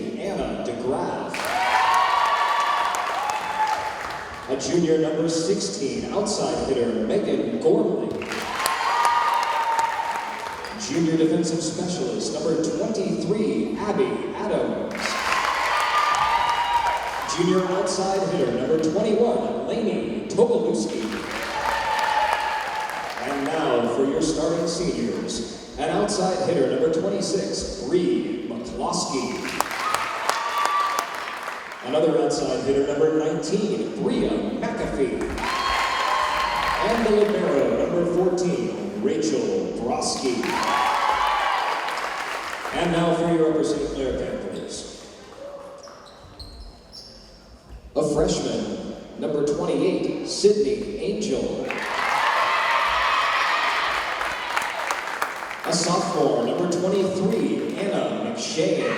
14, Anna DeGraff. A junior number 16, outside hitter Megan Gormley. Junior defensive specialist number 23, Abby Adams. Junior outside hitter number 21, Lainey Tobolewski. And now for your starting seniors, an outside hitter number 26, Bree McCloskey. Another outside hitter number 19, Bria McAfee. And the libero number 14, Rachel Broski. And now for your Upper St. Clair Panthers. A freshman, number 28, Sydney Angel. A sophomore, number 23, Anna McShane.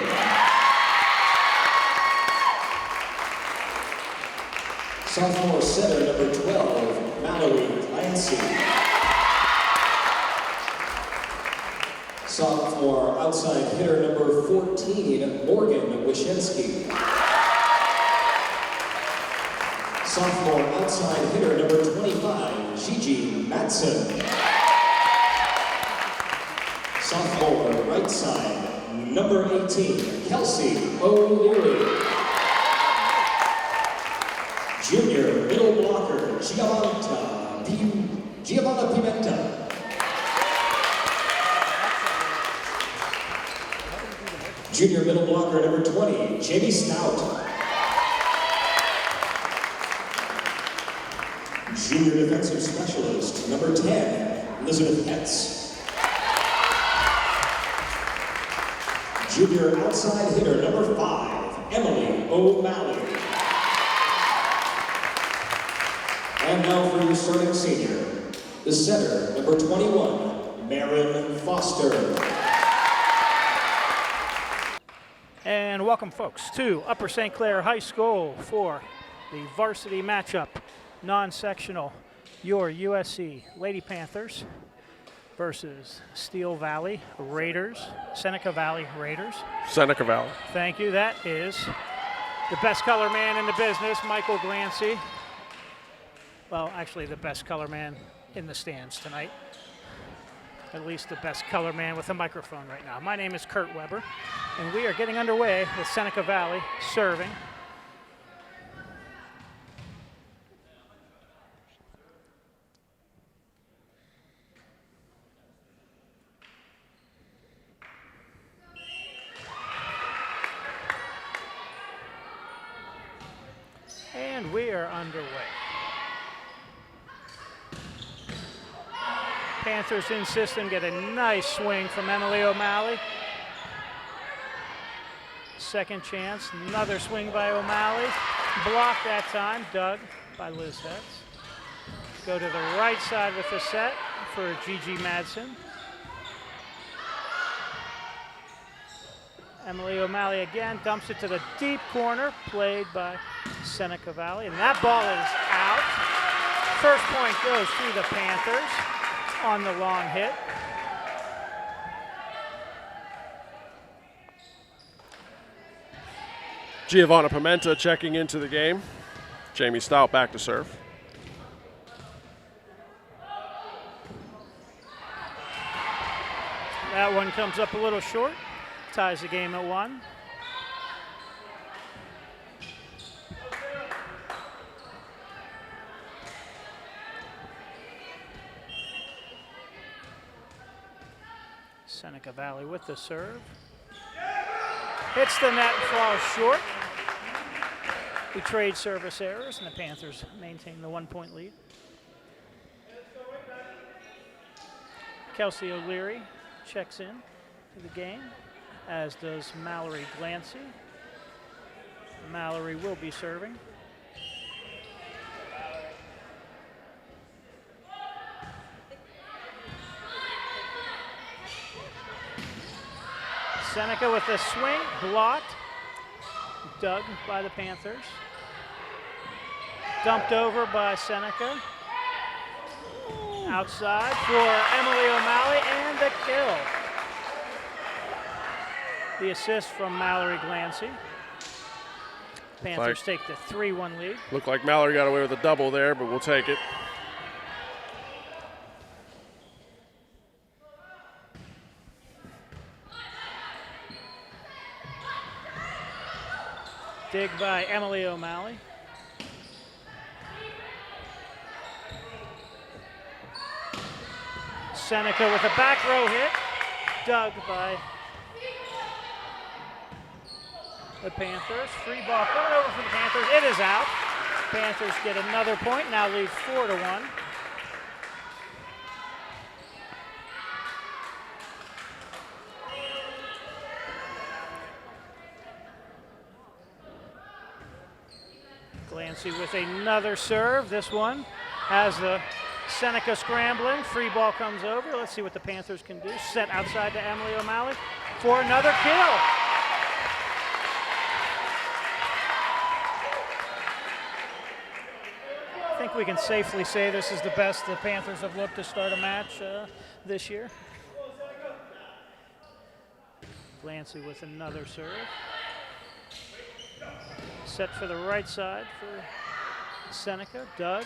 Sophomore setter, number 12, Mallory Clancy. Sophomore outside hitter, number 14, Morgan Wyshensky. Sophomore outside hitter, number 25, Gigi Matson. Sophomore right side, number 18, Kelsey O'Leary. Junior middle blocker, Giovanna Pimenta. Junior middle blocker, number 20, Jamie Stout. Junior defensive specialist, number 10, Elizabeth Hetz. Junior outside hitter, number 5, Emily O'Malley. And now for your starting senior, the setter, number 21, Marin Foster. And welcome, folks, to Upper St. Clair High School for the varsity matchup, non-sectional, your USC Lady Panthers versus Steel Valley Raiders, Seneca Valley Raiders. Seneca Valley. Thank you. That is the best color man in the business, Michael Glancy. Well, actually the best color man in the stands tonight. At least the best color man with a microphone right now. My name is Kurt Weber, and we are getting underway with Seneca Valley serving. And we are underway. Panthers in system, get a nice swing from Emily O'Malley. Second chance, another swing by O'Malley. Blocked that time, dug by Liz Hetz. Go to the right side with the set for Gigi Madsen. Emily O'Malley again dumps it to the deep corner, played by Seneca Valley, and that ball is out. First point goes to the Panthers on the long hit. Giovanna Pimenta checking into the game. Jamie Stout back to serve. That one comes up a little short, ties the game at 1. Seneca Valley with the serve. Hits the net and falls short. We trade service errors, and the Panthers maintain the 1-point lead. Kelsey O'Leary checks in to the game, as does Mallory Glancy. Mallory will be serving. Seneca with a swing, blocked, dug by the Panthers. Dumped over by Seneca. Outside for Emily O'Malley, and the kill. The assist from Mallory Glancy. Panthers take the 3-1 lead. Looked like Mallory got away with a double there, but we'll take it. Dig by Emily O'Malley. Seneca with a back row hit. Dug by the Panthers. Free ball coming over for the Panthers. It is out. Panthers get another point, now lead 4-1. Glancy with another serve. This one has the Seneca scrambling. Free ball comes over. Let's see what the Panthers can do. Set outside to Emily O'Malley for another kill. I think we can safely say this is the best the Panthers have looked to start a match this year. Glancy with another serve. Set for the right side for Seneca. Dug.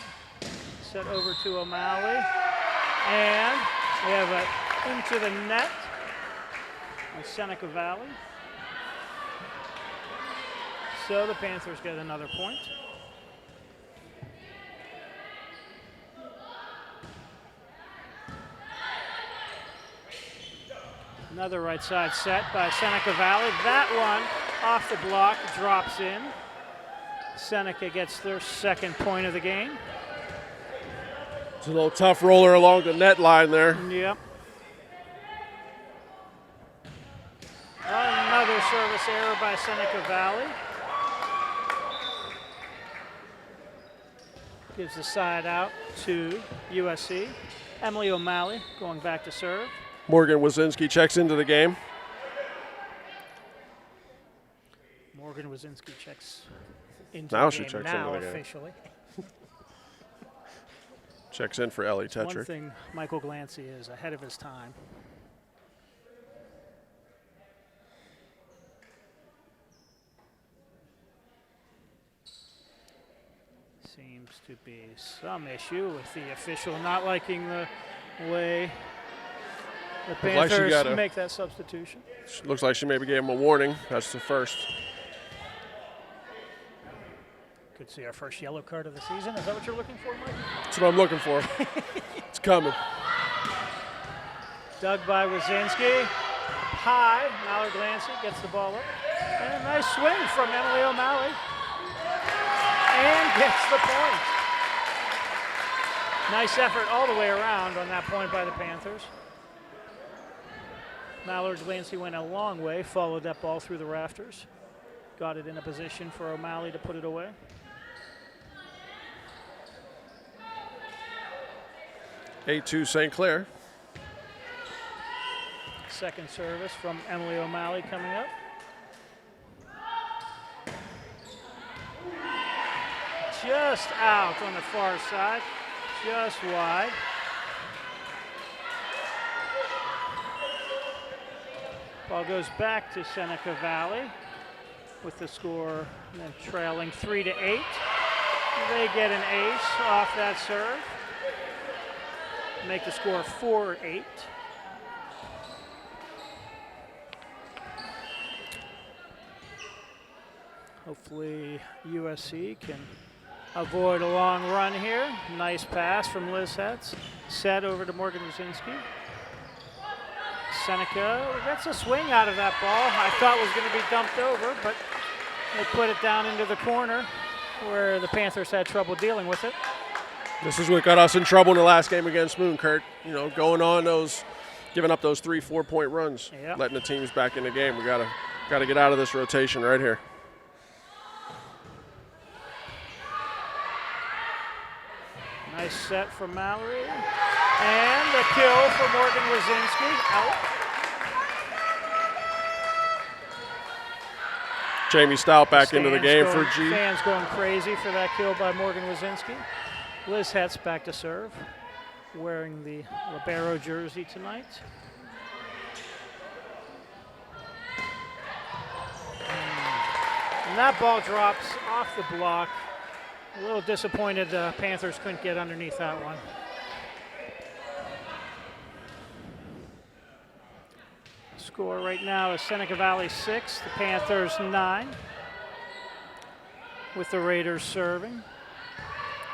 Set over to O'Malley. And we have it into the net on Seneca Valley. So the Panthers get another point. Another right side set by Seneca Valley. That one off the block, drops in. Seneca gets their second point of the game. It's a little tough roller along the net line there. Yep. Another service error by Seneca Valley. Gives the side out to USC. Emily O'Malley going back to serve. Morgan Wazinski checks into the game. Morgan Wazinski checks into Now the she game checks now into the game. officially. Checks in for Ellie One Tetrick. thing Michael Glancy is ahead of his time. Seems to be some issue with the official not liking the way the like she Panthers got a- make that substitution. Looks like she maybe gave him a warning. That's the first. Could see our first yellow card of the season. Is that what you're looking for, Mike? That's what I'm looking for. It's coming. Dug by Wazinski. High. Mallard Glancy gets the ball up. And a nice swing from Emily O'Malley. And gets the point. Nice effort all the way around on that point by the Panthers. Mallard Glancy went a long way, followed that ball through the rafters. Got it in a position for O'Malley to put it away. A2 St. Clair. Second service from Emily O'Malley coming up. Just out on the far side, just wide. Ball goes back to Seneca Valley with the score then trailing 3-8. They get an ace off that serve. Make the score 4-8. Hopefully USC can avoid a long run here. Nice pass from Liz Hetz. Set over to Morgan Wazinski. Seneca gets a swing out of that ball. I thought was going to be dumped over, but they put it down into the corner where the Panthers had trouble dealing with it. This is what got us in trouble in the last game against Moon, Kurt. You know, going on those, giving up those 3-4 point runs, Yep. letting the teams back in the game. We gotta get out of this rotation right here. Nice set from Mallory. And the kill for Morgan Wazinski. Out. Jamie Stout back into the game for G. Fans going crazy for that kill by Morgan Wazinski. Liz Hetz back to serve, wearing the libero jersey tonight. And that ball drops off the block. A little disappointed the Panthers couldn't get underneath that one. Score right now is Seneca Valley 6, the Panthers 9, with the Raiders serving.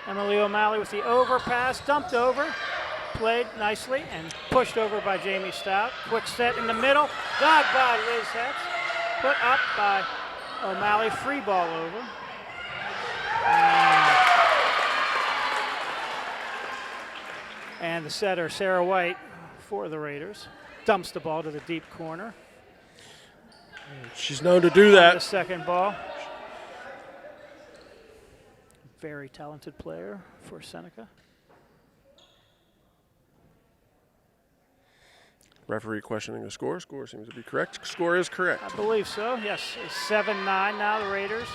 Emily O'Malley with the overpass, dumped over, played nicely, and pushed over by Jamie Stout. Quick set in the middle, dug by Liz Hetz, put up by O'Malley, free ball over. And the setter, Sarah White, for the Raiders, dumps the ball to the deep corner. She's known to do that. The second ball. Very talented player for Seneca. Referee questioning the score. Score seems to be correct. Score is correct. I believe so, yes. It's 7-9 now, the Raiders.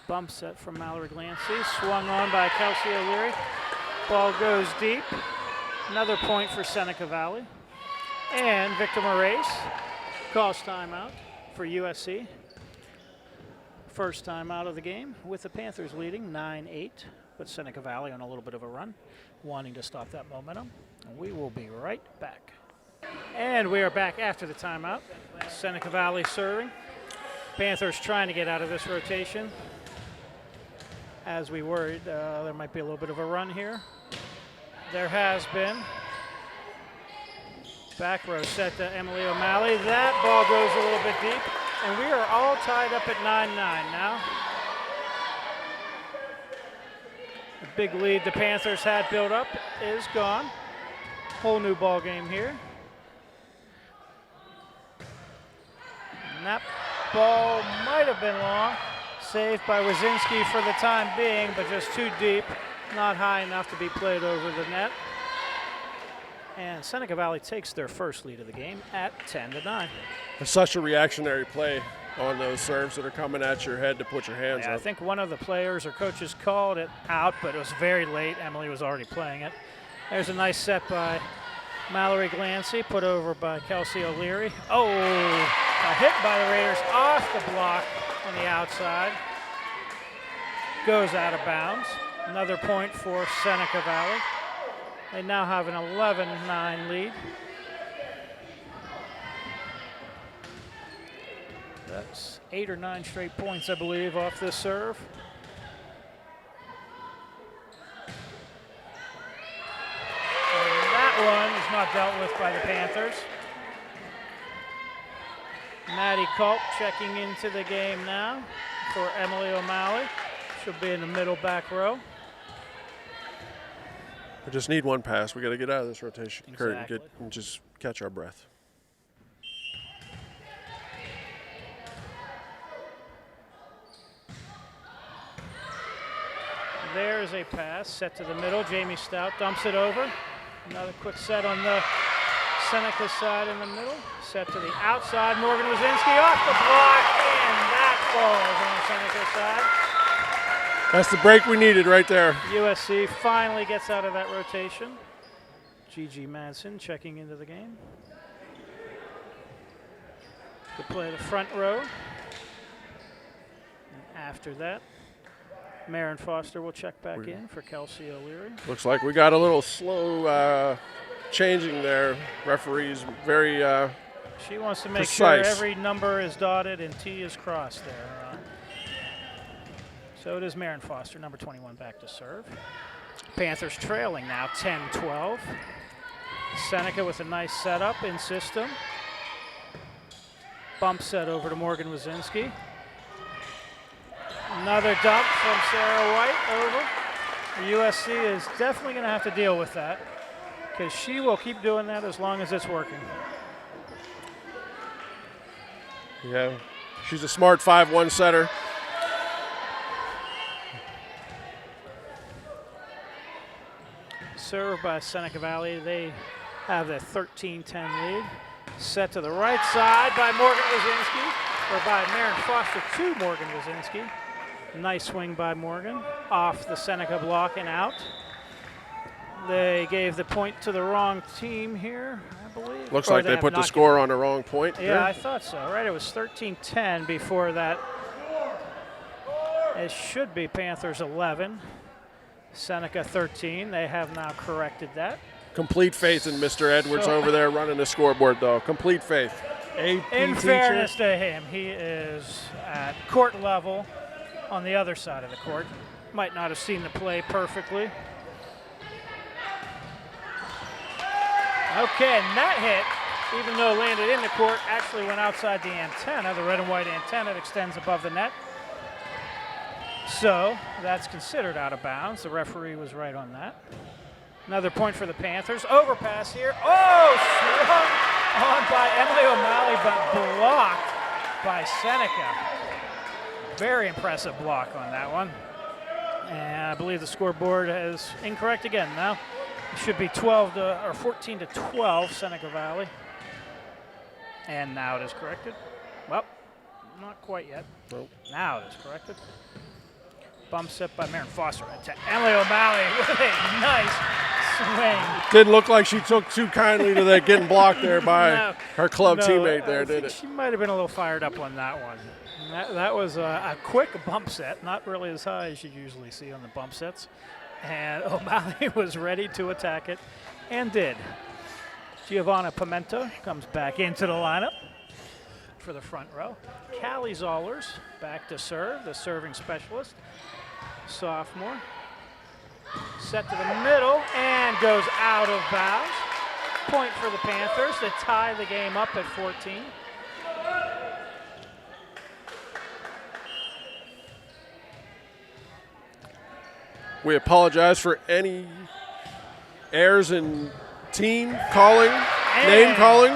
Bump set from Mallory Glancy, swung on by Kelsey O'Leary. Ball goes deep. Another point for Seneca Valley. And Victor Moraes calls timeout for USC. First time out of the game with the Panthers leading 9-8, but Seneca Valley on a little bit of a run, wanting to stop that momentum. And we will be right back. And we are back after the timeout. Seneca Valley serving. Panthers trying to get out of this rotation. As we worried, there might be a little bit of a run here. There has been. Back row set to Emily O'Malley. That ball goes a little bit deep, and we are all tied up at 9-9 now. The big lead the Panthers had built up is gone. Whole new ball game here. And that ball might have been long. Saved by Wazinski for the time being, but just too deep, not high enough to be played over the net. And Seneca Valley takes their first lead of the game at 10-9. It's such a reactionary play on those serves that are coming at your head to put your hands up. I think one of the players or coaches called it out, but it was very late. Emily was already playing it. There's a nice set by Mallory Glancy, put over by Kelsey O'Leary. Oh, a hit by the Raiders off the block on the outside. Goes out of bounds. Another point for Seneca Valley. They now have an 11-9 lead. That's 8 or 9 straight points, I believe, off this serve. And that one is not dealt with by the Panthers. Maddie Culp checking into the game now for Emily O'Malley. She'll be in the middle back row. We just need one pass. We got to get out of this rotation, Exactly. Kurt, and just catch our breath. There's a pass set to the middle. Jamie Stout dumps it over. Another quick set on the Seneca side in the middle. Set to the outside. Morgan Wazinski off the block, and that falls on the Seneca side. That's the break we needed right there. USC finally gets out of that rotation. Gigi Madsen checking into the game. To play the front row. And after that, Marin Foster will check back in for Kelsey O'Leary. Looks like we got a little slow changing there. Referee's very She wants to make precise. sure every number is dotted and T is crossed there. So it is Marin Foster, number 21, back to serve. Panthers trailing now 10-12. Seneca with a nice setup in system. Bump set over to Morgan Wazinski. Another dump from Sarah White over. The USC is definitely going to have to deal with that because she will keep doing that as long as it's working. Yeah, she's a smart 5-1 setter. Served by Seneca Valley. They have a 13-10 lead. Set to the right side by Morgan Wazinski, or by Marin Foster to Morgan Wazinski. Nice swing by Morgan off the Seneca block and out. They gave the point to the wrong team here, I believe. Looks Or like they have put the not score on the wrong point. given- Yeah, I thought so. Right, it was 13-10 before that. It should be Panthers 11, Seneca 13. They have now corrected that. Complete faith in Mr. Edwards So- over there running the scoreboard, though. Complete faith. AP In teacher. fairness to him, he is at court level on the other side of the court. Might not have seen the play perfectly. Okay, and that hit, even though it landed in the court, actually went outside the antenna, the red and white antenna that extends above the net. So that's considered out of bounds. The referee was right on that. Another point for the Panthers. Overpass here. Oh, swung on by Emily O'Malley, but blocked by Seneca. Very impressive block on that one. And I believe the scoreboard is incorrect again now. It should be 14 to 12, Seneca Valley. And now it is corrected. Well, not quite yet. Nope. Now it is corrected. Bump set by Maren Foster to Emily O'Malley with a nice swing. Didn't look like she took too kindly to that getting blocked there by No. her club No, teammate there, I did think it? She might have been a little fired up on that one. That was a quick bump set, not really as high as you usually see on the bump sets. And O'Malley was ready to attack it and did. Giovanna Pimenta comes back into the lineup for the front row. Callie Zollers back to serve, the serving specialist. Sophomore. Set to the middle and goes out of bounds. Point for the Panthers to tie the game up at 14. We apologize for any errors in team calling, name calling,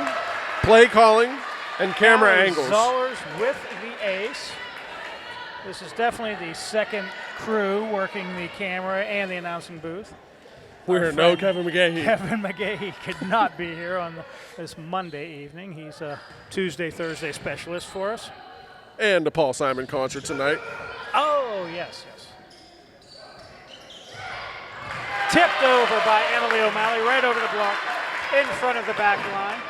play calling, and camera Callie angles. Zollers with the ace. This is definitely the second crew working the camera and the announcing booth. We're no Kevin McGahee. Kevin McGahee could not be here on this Monday evening. He's a Tuesday, Thursday specialist for us. And the Paul Simon concert tonight. Oh, yes, yes. Tipped over by Emily O'Malley, right over the block, in front of the back line.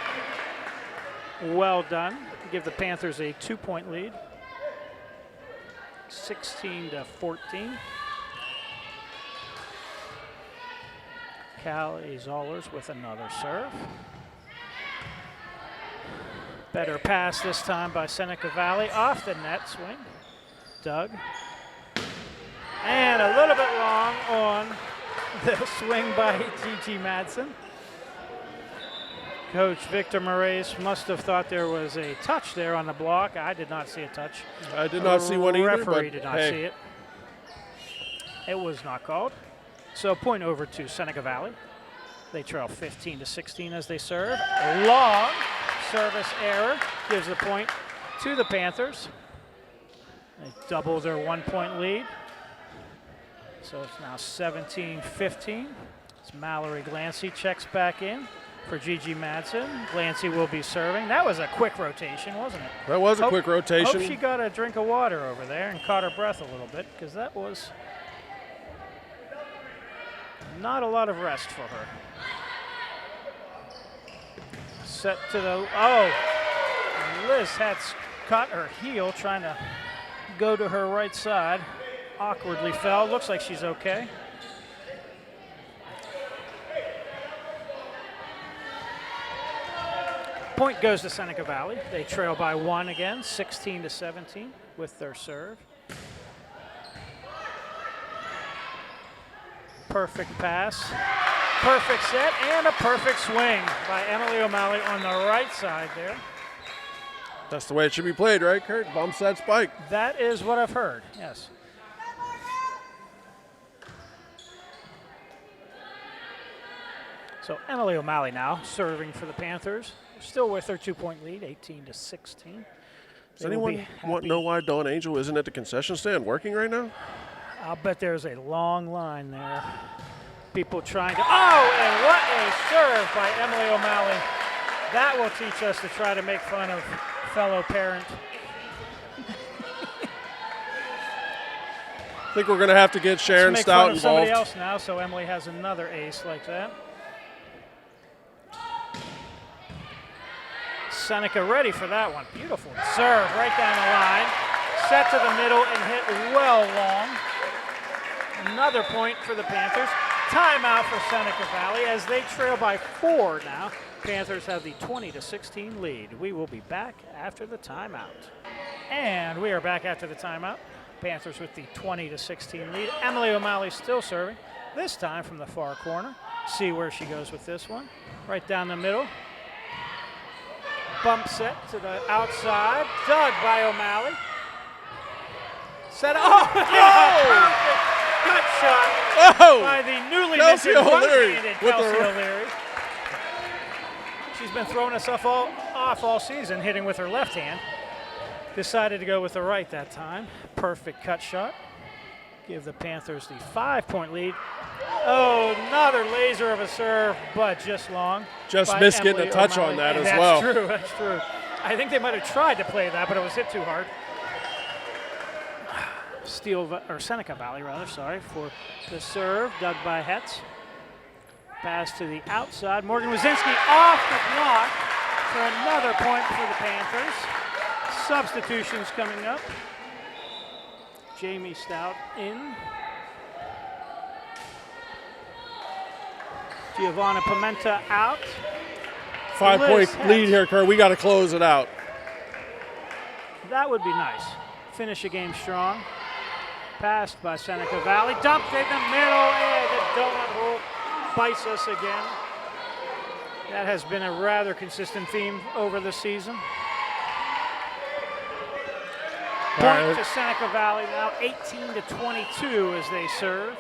Well done. Give the Panthers a 2-point lead. 16 to 14. Callie Zollers with another serve. Better pass this time by Seneca Valley off the net swing. Doug. And a little bit long on the swing by Gigi Madsen. Coach Victor Moraes must have thought there was a touch there on the block. I did not see a touch. I did not see one either. Referee but did not hey, see it. It was not called. So point over to Seneca Valley. They trail 15 to 16 as they serve. A long service error gives the point to the Panthers. They double their 1-point lead. So it's now 17-15. It's Mallory Glancy checks back in for Gigi Madsen. Glancy will be serving. That was a quick rotation, wasn't it? that was a quick rotation. Hope she got a drink of water over there and caught her breath a little bit, because that was not a lot of rest for her. Set to the, Liz had caught her heel trying to go to her right side. Awkwardly fell. Looks like she's okay. Point goes to Seneca Valley. They trail by 1 again, 16 to 17 with their serve. Perfect pass, perfect set, and a perfect swing by Emily O'Malley on the right side there. That's the way it should be played, right, Kurt? Bump set spike. That is what I've heard, yes. So Emily O'Malley now serving for the Panthers. Still with their 2-point lead, 18 to 16. Does anyone know why Dawn Angel isn't at the concession stand working right now? I'll bet there's a long line there. People trying to, and what a serve by Emily O'Malley. That will teach us to try to make fun of fellow parent. I think we're going to have to get Sharon Let's make Stout fun of somebody involved. else now, so Emily has another ace like that. Seneca ready for that one. Beautiful serve right down the line. Set to the middle and hit well long. Another point for the Panthers. Timeout for Seneca Valley as they trail by 4 now. Panthers have the 20-16 lead. We will be back after the timeout. And we are back after the timeout. Panthers with the 20-16 lead. Emily O'Malley still serving, this time from the far corner. See where she goes with this one. Right down the middle. Bump set to the outside. Dug by O'Malley. Set up. Oh! Cut shot by the newly Kelsey minted O'Leary one-handed with Kelsey the- O'Leary. She's been throwing us off all season, hitting with her left hand. Decided to go with the right that time. Perfect cut shot. Give the Panthers the 5-point lead. Oh, another laser of a serve, but just long. Just by missed getting Emily a touch O'Malley. on that as That's well. True, that's true. I think they might have tried to play that, but it was hit too hard. Seneca Valley, rather, sorry, for the serve. Dug by Hetz. Pass to the outside. Morgan Wazinski off the block for another point for the Panthers. Substitutions coming up. Jamie Stout in. Giovanna Pimenta out. 5-point lead here, Kurt. We got to close it out. That would be nice. Finish the game strong. Passed by Seneca Valley. Dumped in the middle, and the donut hole bites us again. That has been a rather consistent theme over the season. Point to Seneca Valley now, 18-22 as they serve.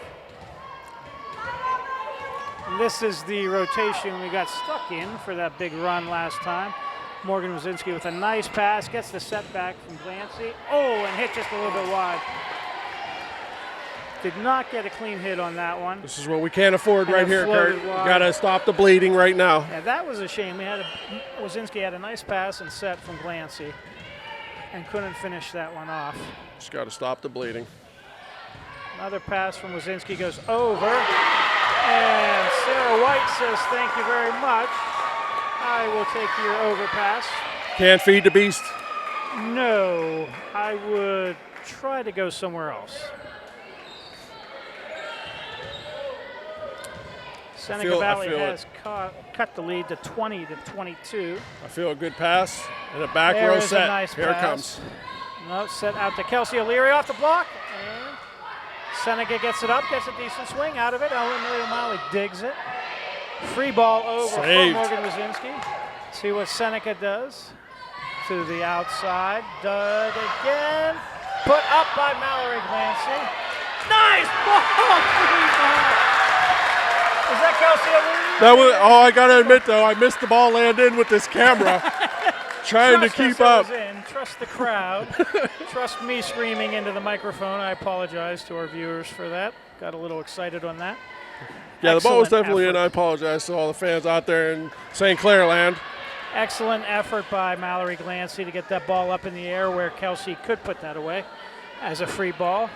And this is the rotation we got stuck in for that big run last time. Morgan Wazinski with a nice pass, gets the setback from Glancy. Oh, and hit just a little bit wide. Did not get a clean hit on that one. This is what we can't afford And right it here, Kurt. floated wide. Got to stop the bleeding right now. Yeah, that was a shame. Wazinski had a nice pass and set from Glancy and couldn't finish that one off. Just got to stop the bleeding. Another pass from Wazinski goes over. And Sarah White says, thank you very much. I will take your overpass. Can't feed the beast. No, I would try to go somewhere else. Seneca Valley has cut the lead to 20-22. I feel a good pass and a back There row is set. a nice Here it pass. comes. No, set out to Kelsey O'Leary off the block. And Seneca gets it up, gets a decent swing out of it. Emily O'Malley digs it. Free ball over Saved. from Morgan Wazinski. See what Seneca does. To the outside. Dug again. Put up by Mallory Glancy. Nice ball! Free ball. Is that Kelsey O'Leary? That was, I got to admit, though, I missed the ball land in with this camera. Trying to keep up. Trust the crowd. Trust me screaming into the microphone. I apologize to our viewers for that. Got a little excited on that. Yeah, the ball was Excellent definitely in. effort. I apologize to all the fans out there in St. Clair land. Excellent effort by Mallory Glancy to get that ball up in the air where Kelsey could put that away as a free ball.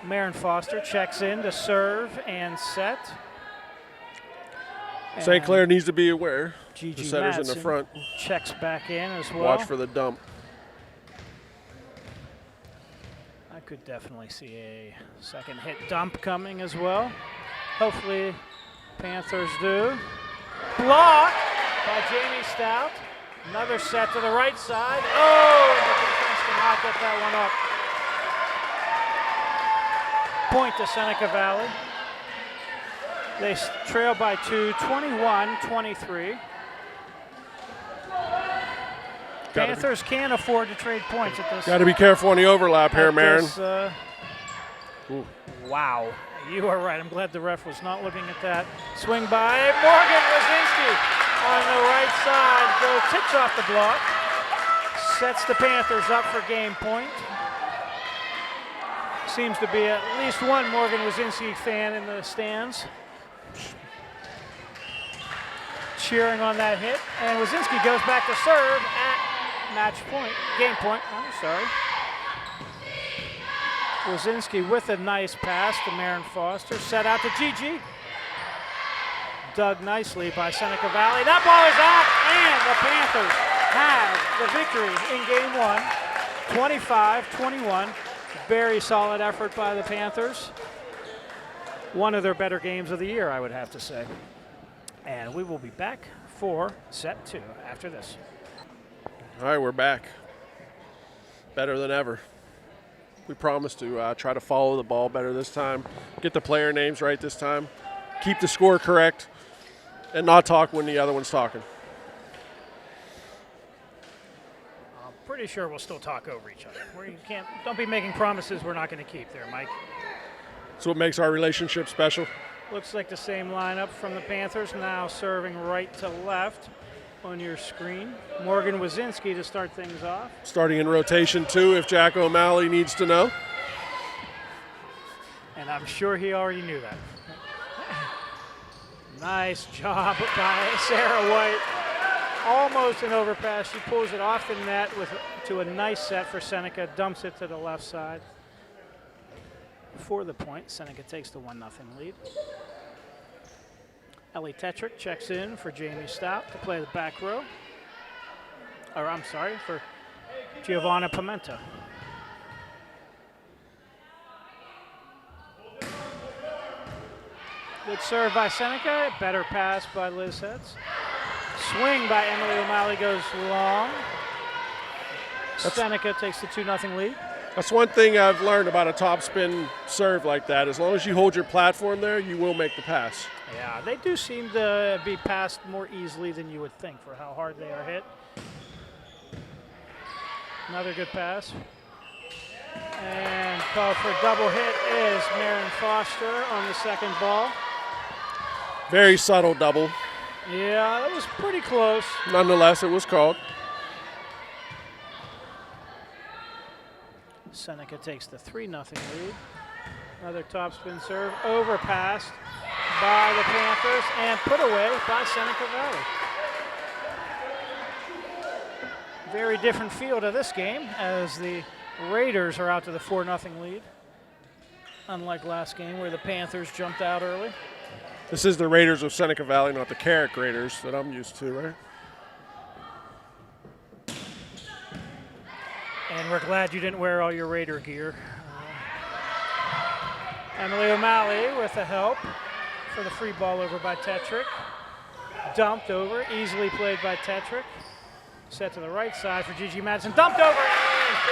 Maren Foster checks in to serve and set. St. Clair needs to be aware. Gigi The setter's in Madsen the front. checks back in as well. Watch for the dump. I could definitely see a second hit dump coming as well. Hopefully Panthers do. Block by Jamie Stout. Another set to the right side. Oh, and the defense cannot get that one up. Point to Seneca Valley. They trail by 2, 21-23. Panthers can't afford to trade points at this. Got to be careful on the overlap here, Maren. Wow. You are right. I'm glad the ref was not looking at that. Swing by Morgan Wazinski on the right side. Go tips off the block. Sets the Panthers up for game point. Seems to be at least one Morgan Wazinski fan in the stands. Cheering on that hit. And Wazinski goes back to serve at match point. Game point. I'm sorry. Wazinski with a nice pass to Marin Foster. Set out to Gigi. Dug nicely by Seneca Valley. That ball is out, and the Panthers have the victory in game one, 25-21. Very solid effort by the Panthers. One of their better games of the year, I would have to say. And we will be back for set 2 after this. All right, we're back. Better than ever. We promised to try to follow the ball better this time, get the player names right this time, keep the score correct, and not talk when the other one's talking. I'm pretty sure we'll still talk over each other. Don't be making promises we're not going to keep there, Mike. That's what makes our relationship special. Looks like the same lineup from the Panthers, now serving right to left on your screen. Morgan Wazinski to start things off. Starting in rotation 2 if Jack O'Malley needs to know. And I'm sure he already knew that. Nice job by Sarah White. Almost an overpass. She pulls it off the net to a nice set for Seneca, dumps it to the left side. For the point, Seneca takes the 1-0 lead. Ellie Tetrick checks in for Jamie Stout to play the back row. For Giovanna Pimento. Good serve by Seneca, better pass by Liz Hetz. Swing by Emily O'Malley goes long. Seneca takes the 2-0 lead. That's one thing I've learned about a topspin serve like that. As long as you hold your platform there, you will make the pass. Yeah, they do seem to be passed more easily than you would think for how hard they are hit. Another good pass. And called for a double hit is Marin Foster on the second ball. Very subtle double. Yeah, that was pretty close. Nonetheless, it was called. Seneca takes the 3-0 lead. Another topspin serve, overpassed by the Panthers and put away by Seneca Valley. Very different feel to this game as the Raiders are out to the 4-0 lead. Unlike last game where the Panthers jumped out early. This is the Raiders of Seneca Valley, not the Carrick Raiders that I'm used to, right? And we're glad you didn't wear all your Raider gear. Emily O'Malley with the help for the free ball over by Tetrick. Dumped over, easily played by Tetrick. Set to the right side for Gigi Madison. Dumped over.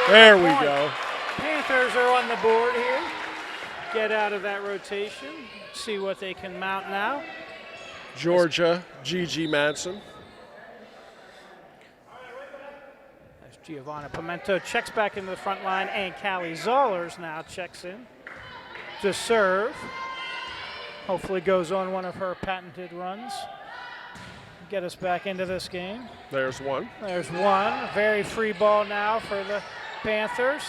There we go. Panthers are on the board here. Get out of that rotation. See what they can mount now. Georgia, Gigi Madsen. As Giovanna Pimento checks back into the front line, and Callie Zollers now checks in to serve. Hopefully goes on one of her patented runs. Get us back into this game. There's one. There's one. Very free ball now for the Panthers.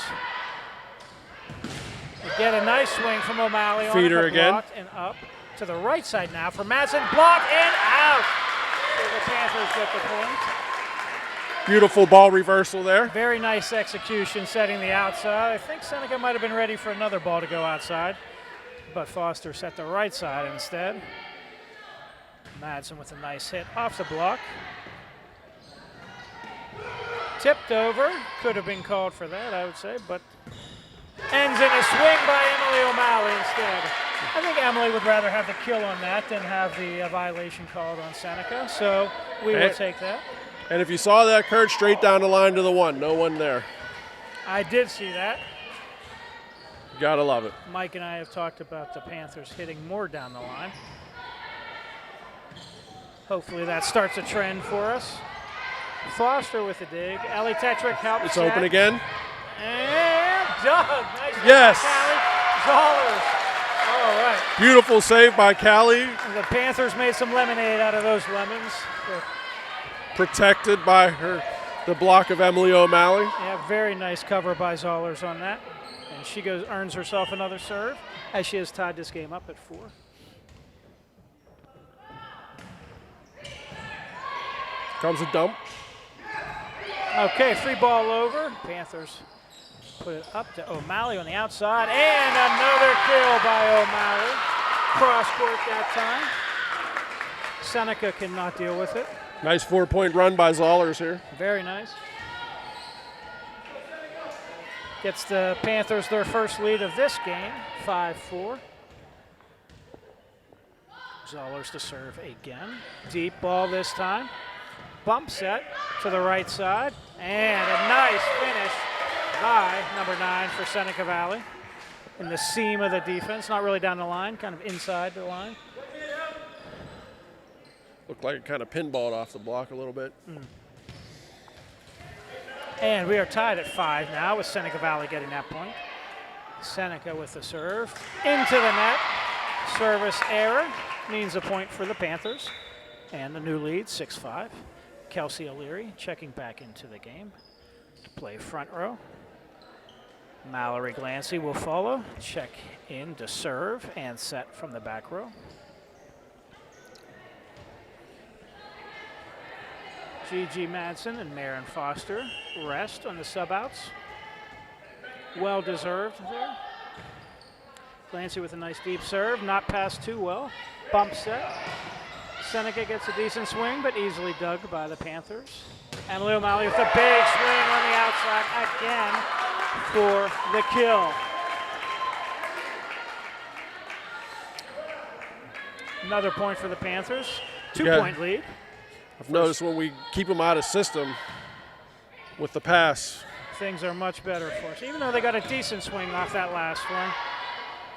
They get a nice swing from O'Malley. Feeder on again. Blocked and up to the right side now for Madsen. Blocked and out. So the Panthers get the point. Beautiful ball reversal there. Very nice execution setting the outside. I think Seneca might have been ready for another ball to go outside, but Foster set the right side instead. Madsen with a nice hit off the block. Tipped over. Could have been called for that, I would say, but ends in a swing by Emily O'Malley instead. I think Emily would rather have the kill on that than have the violation called on Seneca, so we will take that. And if you saw that, Kurt, straight down the line to the one. No one there. I did see that. Gotta love it. Mike and I have talked about the Panthers hitting more down the line. Hopefully that starts a trend for us. Foster with the dig. Ellie Tetrick helps. It's open again. And Doug. Nice. Yes. Zollers. All right. Beautiful save by Callie. The Panthers made some lemonade out of those lemons. Protected by the block of Emily O'Malley. Yeah, very nice cover by Zollers on that. And she earns herself another serve as she has tied this game up at 4. Comes a dump. Okay, free ball over. Panthers put it up to O'Malley on the outside, and another kill by O'Malley. Cross court that time. Seneca cannot deal with it. Nice 4-point run by Zollers here. Very nice. Gets the Panthers their first lead of this game, 5-4. Zollers to serve again. Deep ball this time. Bump set to the right side. And a nice finish by number 9 for Seneca Valley. In the seam of the defense, not really down the line, kind of inside the line. Looked like it kind of pinballed off the block a little bit. And we are tied at 5 now with Seneca Valley getting that point. Seneca with the serve. Into the net. Service error means a point for the Panthers. And the new lead, 6-5. Kelsey O'Leary checking back into the game to play front row. Mallory Glancy will follow. Check in to serve and set from the back row. Gigi Madsen and Marin Foster rest on the sub-outs. Well deserved there. Glancy with a nice deep serve, not passed too well. Bump set. Seneca gets a decent swing, but easily dug by the Panthers. Emily O'Malley with a big swing on the outside again for the kill. Another point for the Panthers. 2-point lead. I've noticed when we keep them out of system with the pass, things are much better for us. Even though they got a decent swing off that last one,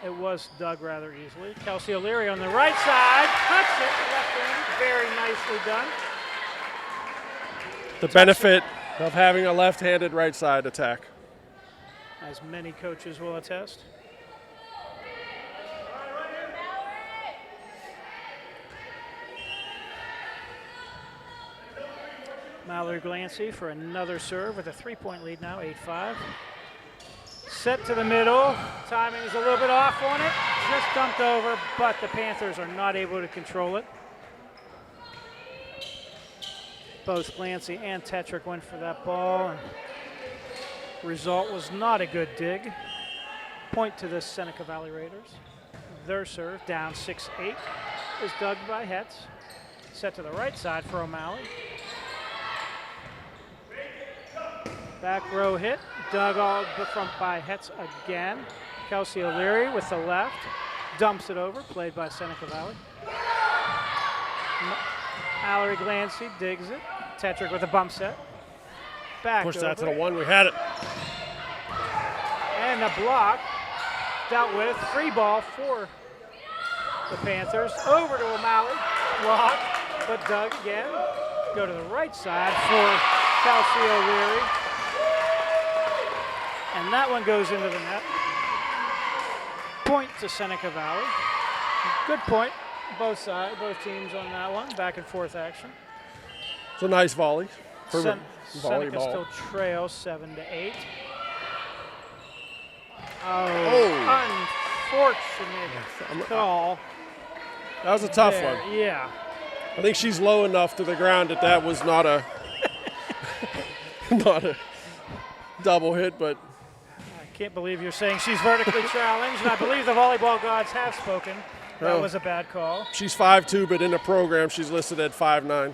it was dug rather easily. Kelsey O'Leary on the right side, cuts it left-handed, very nicely done. The benefit of having a left-handed right side attack. As many coaches will attest. Mallory Glancy for another serve with a 3-point lead now, 8-5. Set to the middle. Timing is a little bit off on it. Just dumped over, but the Panthers are not able to control it. Both Glancy and Tetrick went for that ball. And result was not a good dig. Point to the Seneca Valley Raiders. Their serve, down 6-8, is dug by Hetz. Set to the right side for O'Malley. Back row hit, dug all the front by Hetz again. Kelsey O'Leary with the left, dumps it over, played by Seneca Valley. Mallory Glancy digs it. Tetrick with a bump set. Back Push over. that to the one, we had it. And a block dealt with. Free ball for the Panthers. Over to O'Malley. Block, but dug again. Go to the right side for Kelsey O'Leary. And that one goes into the net. Point to Seneca Valley. Good point. Both sides, both teams on that one. Back and forth action. It's a nice volley. Seneca Volleyball. still trails 7-8. Oh, unfortunate call. That was a tough there. one. Yeah. I think she's low enough to the ground that was not a not a double hit, but I can't believe you're saying she's vertically challenged, and I believe the volleyball gods have spoken. That was a bad call. she's 5'2", but in the program she's listed at 5'9".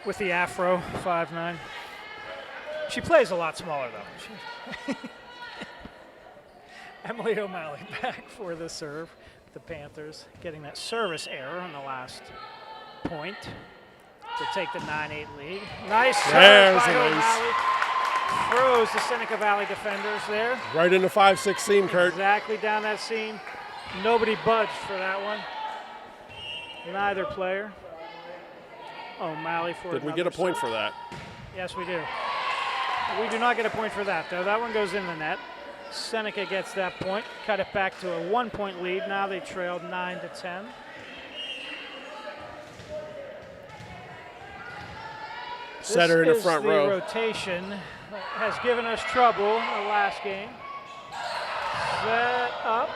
With the afro, 5'9". She plays a lot smaller, though. Emily O'Malley back for the serve. The Panthers getting that service error on the last point to take the 9-8 lead. Nice serve by O'Malley. Throws the Seneca Valley defenders there. Right in the 5-6 seam, Kurt. Exactly down that seam. Nobody budged for that one. Neither player. O'Malley for Did we get a point serve. for that? Yes, we do. We do not get a point for that, though. That one goes in the net. Seneca gets that point. Cut it back to a 1-point lead. Now they trailed 9-10. Setter in the front row. The rotation that has given us trouble in the last game. Set up,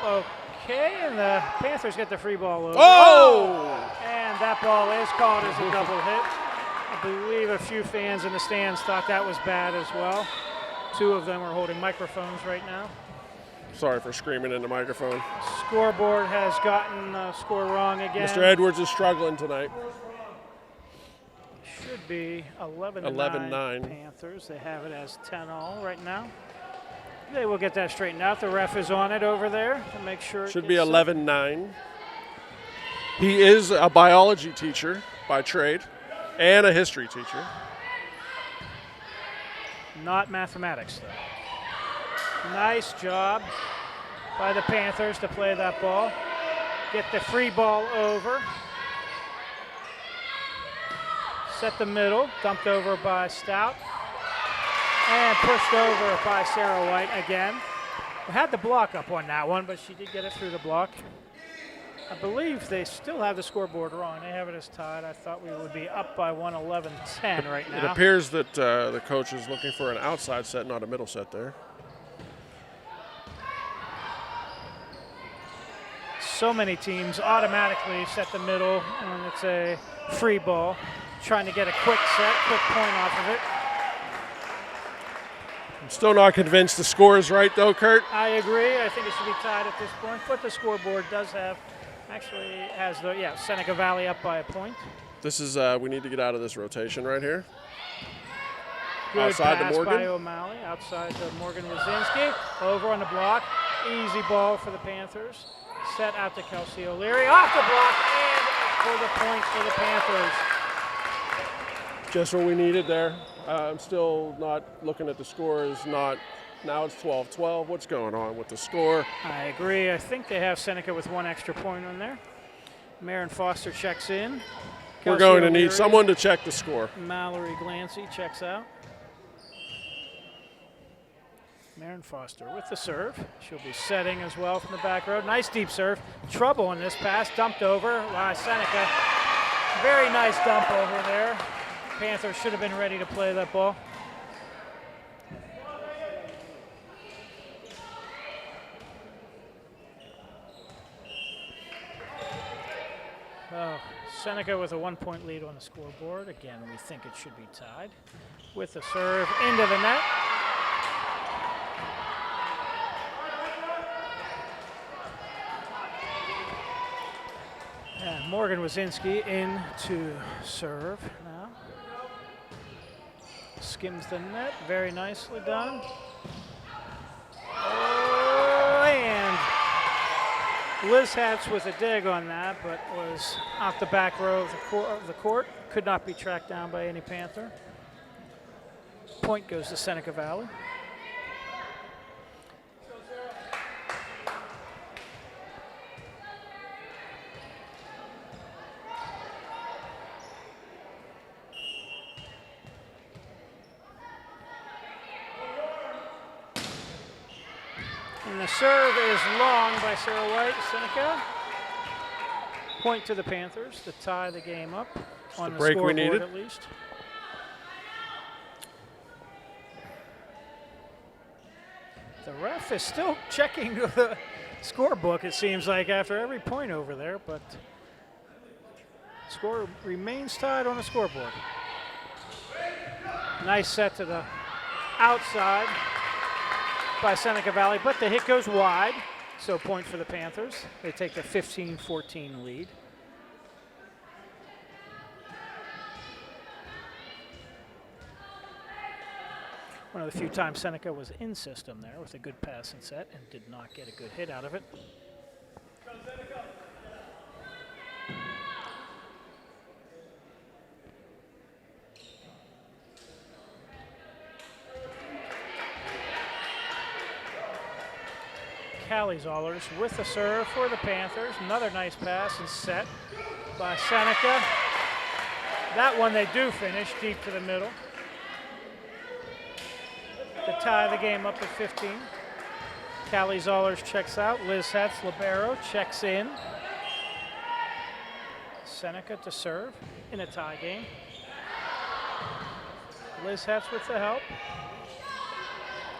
okay, and the Panthers get the free ball over. Oh! And that ball is called as a double hit. I believe a few fans in the stands thought that was bad as well. Two of them are holding microphones right now. Sorry for screaming in the microphone. Scoreboard has gotten the score wrong again. Mr. Edwards is struggling tonight. Should be 11-9 Panthers. They have it as 10-all right now. They will get that straightened out. The ref is on it over there to make sure. Should be 11-9. He is a biology teacher by trade and a history teacher. Not mathematics, though. Nice job by the Panthers to play that ball. Get the free ball over. Set the middle, dumped over by Stout. And pushed over by Sarah White again. We had the block up on that one, but she did get it through the block. I believe they still have the scoreboard wrong. They have it as tied. I thought we would be up by 111-10 right now. It appears that the coach is looking for an outside set, not a middle set there. So many teams automatically set the middle, and it's a free ball. Trying to get a quick set, quick point off of it. I'm still not convinced the score is right, though, Kurt. I agree. I think it should be tied at this point, but the scoreboard does have, actually has the, Seneca Valley up by a point. This is, we need to get out of this rotation right here. Good outside pass to Morgan. by O'Malley, outside to Morgan Wazinski. Over on the block. Easy ball for the Panthers. Set out to Kelsey O'Leary. Off the block and for the point for the Panthers. Just what we needed there. I'm still not looking at the score. Now it's 12-12. What's going on with the score? I agree. I think they have Seneca with one extra point on there. Marin Foster checks in. We're going to need someone to check the score. Mallory Glancy checks out. Marin Foster with the serve. She'll be setting as well from the back row. Nice deep serve. Trouble in this pass. Dumped over by Seneca. Very nice dump over there. Panthers should have been ready to play that ball. Oh, Seneca with a 1-point lead on the scoreboard. Again, we think it should be tied. With the serve into the net. And Morgan Wazinski in to serve now. Skims the net, very nicely done. Oh, and Liz Hatz with a dig on that, but was out the back row of the court. Could not be tracked down by any Panther. Point goes to Seneca Valley. And the serve is long by Sarah White. Seneca. Point to the Panthers to tie the game up on the break we scoreboard needed. at least. The ref is still checking the scorebook, it seems like, after every point over there, but score remains tied on the scoreboard. Nice set to the outside by Seneca Valley, but the hit goes wide, so point for the Panthers. They take the 15-14 lead. One of the few times Seneca was in system there with a good pass and set and did not get a good hit out of it. Callie Zollers with the serve for the Panthers. Another nice pass and set by Seneca. That one they do finish deep to the middle to tie the game up at 15. Callie Zollers checks out. Liz Hetz, libero, checks in. Seneca to serve in a tie game. Liz Hetz with the help.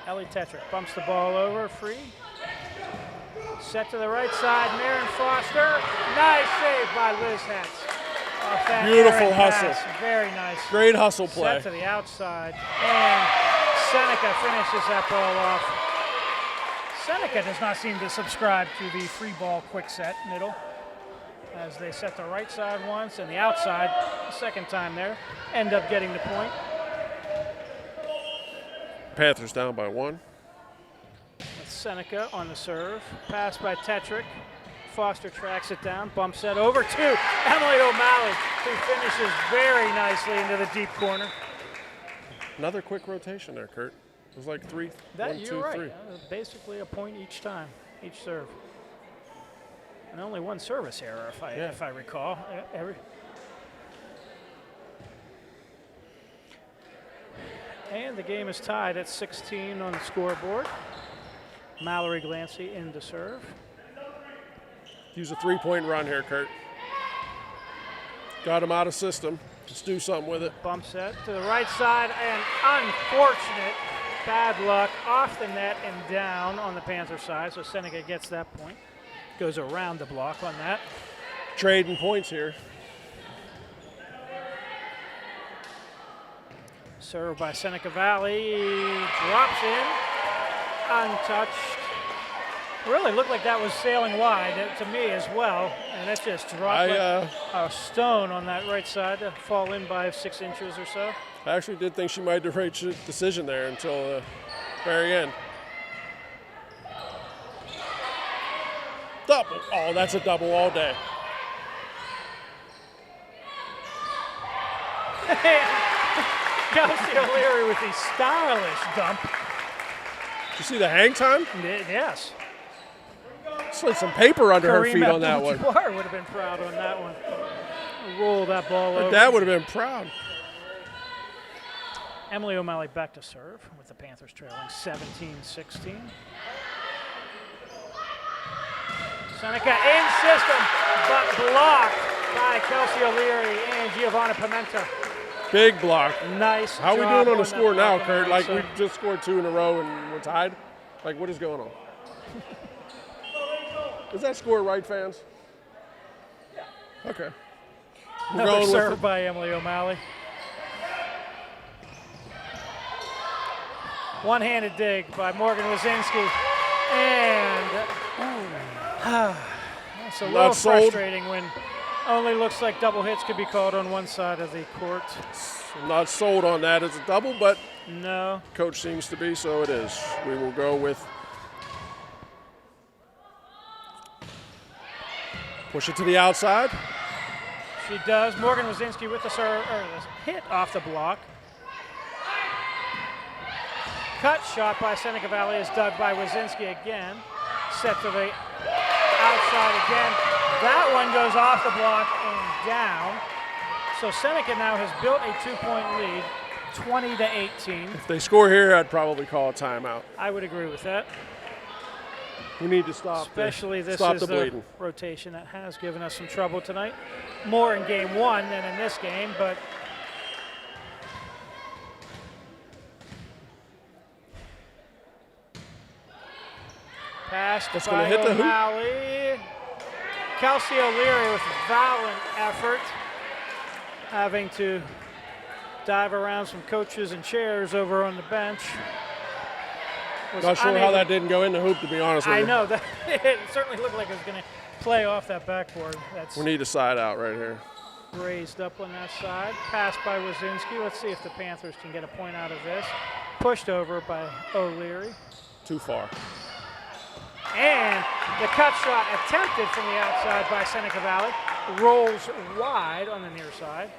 Ellie Tetrick bumps the ball over, free. Set to the right side, Marin Foster. Nice save by Liz Hetz. Beautiful hustle. Pass. Very nice. Great hustle play. Set to the outside. And Seneca finishes that ball off. Seneca does not seem to subscribe to the free ball quick set middle, as they set the right side once and the outside the second time there, end up getting the point. Panthers down by 1. That's Seneca on the serve. Pass by Tetrick. Foster tracks it down, bumps it over to Emily O'Malley, who finishes very nicely into the deep corner. Another quick rotation there, Kurt. It was like 3, That, 1, you're 2, right. 3. Basically a point each time, each serve. And only one service error, if I recall. And the game is tied at 16 on the scoreboard. Mallory Glancy in to serve. Use a 3-point run here, Kurt. Got him out of system. Let's do something with it. Bump set to the right side, and unfortunate bad luck off the net and down on the Panther side. So Seneca gets that point. Goes around the block on that. Trading points here. Served by Seneca Valley. Drops in. Untouched. Really looked like that was sailing wide to me as well. And it just dropped like a stone on that right side to fall in by 6 inches or so. I actually did think she might have reached a decision there until the very end. Double. Oh, that's a double all day. Kelsey O'Leary with the stylish dump. Did you see the hang time? Yes. Slid some paper under her Kareem feet on that one. Abdul-Jabbar would have been proud on that one. Roll that ball over. Dad would have been proud. Emily O'Malley back to serve with the Panthers trailing 17-16. Seneca in system, but blocked by Kelsey O'Leary and Giovanna Pimenta. Big block. Nice. How are we job doing on the that score block now, on the Kurt? right Like, we side. just scored 2 in a row and we're tied? Like, what is going on? Is that score right, fans? Yeah. Okay. We're Another going serve with by Emily O'Malley. One-handed dig by Morgan Wazinski. And it's a little Not sold. frustrating when only looks like double hits could be called on one side of the court. I'm not sold on that as a double, but No. coach seems to be, so it is. We will go with push it to the outside. She does. Morgan Wazinski with the serve, or the hit off the block. Cut shot by Seneca Valley is dug by Wazinski again. Set to the outside again. That one goes off the block and down. So Seneca now has built a 2-point lead, 20-18. If they score here, I'd probably call a timeout. I would agree with that. We need to stop. Especially this stop is the the bleeding. rotation that has given us some trouble tonight. More in game one than in this game, but pass That's by gonna hit the hoop. O'Malley. Kelsey O'Leary with valiant effort, having to dive around some coaches and chairs over on the bench. Was Not sure how unable- that didn't go in the hoop, to be honest with I you. know that it certainly looked like it was going to play off that backboard. That's We need a side out right here. raised up on that side. Pass by Wazinski. Let's see if the Panthers can get a point out of this. Pushed over by O'Leary. Too far. And the cut shot attempted from the outside by Seneca Valley. Rolls wide on the near side.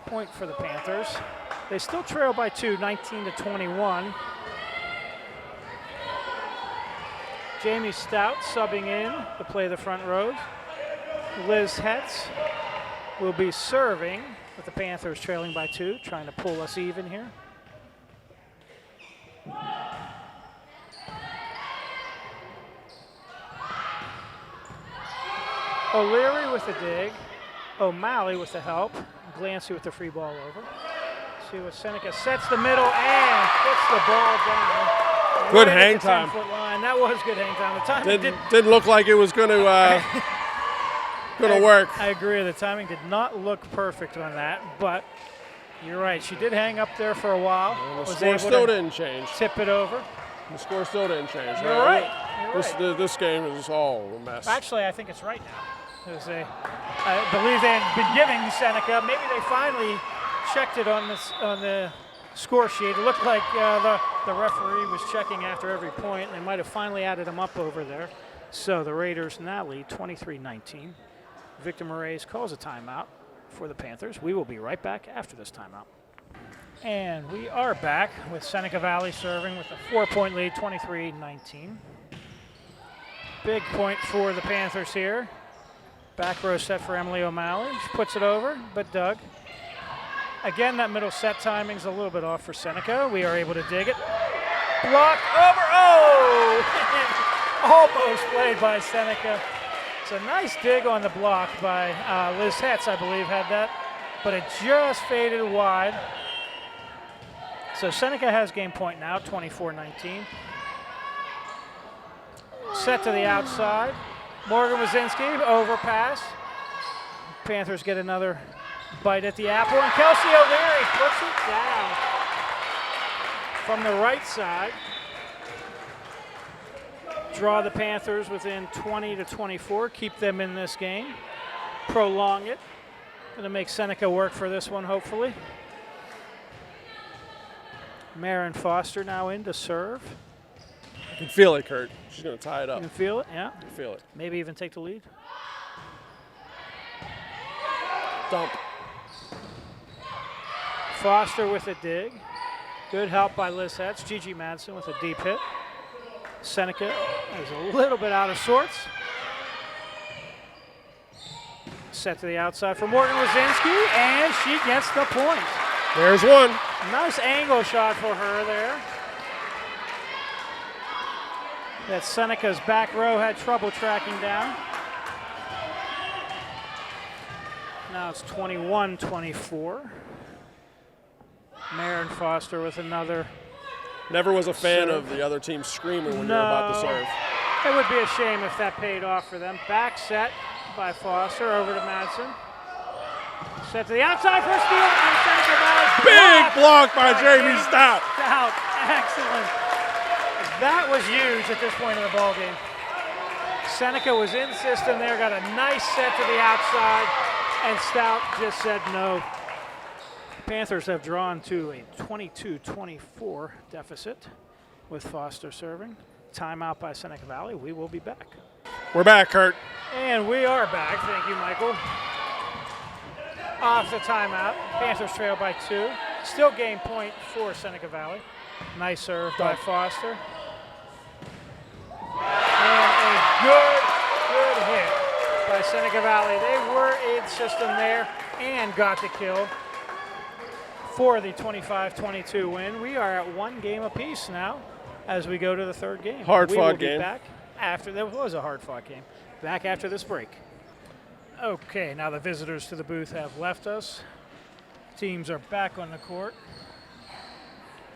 Point for the Panthers. They still trail by 2, 19-21. Jamie Stout subbing in to play the front rows. Liz Hetz will be serving with the Panthers trailing by 2, trying to pull us even here. O'Leary with the dig. O'Malley with the help. Glancy with the free ball over. See what Seneca sets the middle and puts the ball down. Good right hang at the time. 10-foot line. That was good hang time. The timing Didn't look like it was going to work. I agree. The timing did not look perfect on that, but You're right. She did hang up there for a while. And the score still didn't change. Tip it over. The score still didn't change. You're right. You're right. This game is all a mess. Actually, I think it's right now. I believe they had been giving Seneca. Maybe they finally checked it on the score sheet. It looked like the referee was checking after every point, and they might have finally added them up over there. So the Raiders now lead 23-19. Victor Moraes calls a timeout for the Panthers. We will be right back after this timeout. And we are back with Seneca Valley serving with a 4-point lead, 23-19. Big point for the Panthers here. Back row set for Emily O'Malley. She puts it over, but Doug. Again, that middle set timing's a little bit off for Seneca. We are able to dig it. Block over. Oh! Almost played by Seneca. It's a nice dig on the block by Liz Hetz, I believe, had that. But it just faded wide. So Seneca has game point now, 24-19. Set to the outside. Morgan Wazinski, overpass. Panthers get another bite at the apple, and Kelsey O'Leary puts it down from the right side. Draw the Panthers within 20-24, keep them in this game, prolong it. Going to make Seneca work for this one, hopefully. Marin Foster now in to serve. I can feel it, Kurt. She's going to tie it up. You can feel it, yeah. I can feel it. Maybe even take the lead. Dump. Foster with a dig. Good help by Liz Hetz. Gigi Madsen with a deep hit. Seneca is a little bit out of sorts. Set to the outside for Morgan Wazinski, and she gets the point. There's one. Nice angle shot for her there. That Seneca's back row had trouble tracking down. Now it's 21-24. Marin Foster with another. Never was a fan serve. of the other team screaming when you're about to serve. It would be a shame if that paid off for them. Back set by Foster over to Madsen. Set to the outside for a steal, and Seneca Valley. Big block by Jamie Stout. Stout, excellent. That was huge at this point in the ball game. Seneca was in system there, got a nice set to the outside, and Stout just said no. Panthers have drawn to a 22-24 deficit with Foster serving. Timeout by Seneca Valley. We will be back. We're back, Kurt. And we are back. Thank you, Michael. Off the timeout. Panthers trail by 2. Still game point for Seneca Valley. Nice serve by Foster. And a good hit by Seneca Valley. They were in system there and got the kill for the 25-22 win. We are at 1 game apiece now as we go to the third game. Hard-fought game. We will be back after. That was a hard-fought game. Back after this break. Okay, now the visitors to the booth have left us. Teams are back on the court.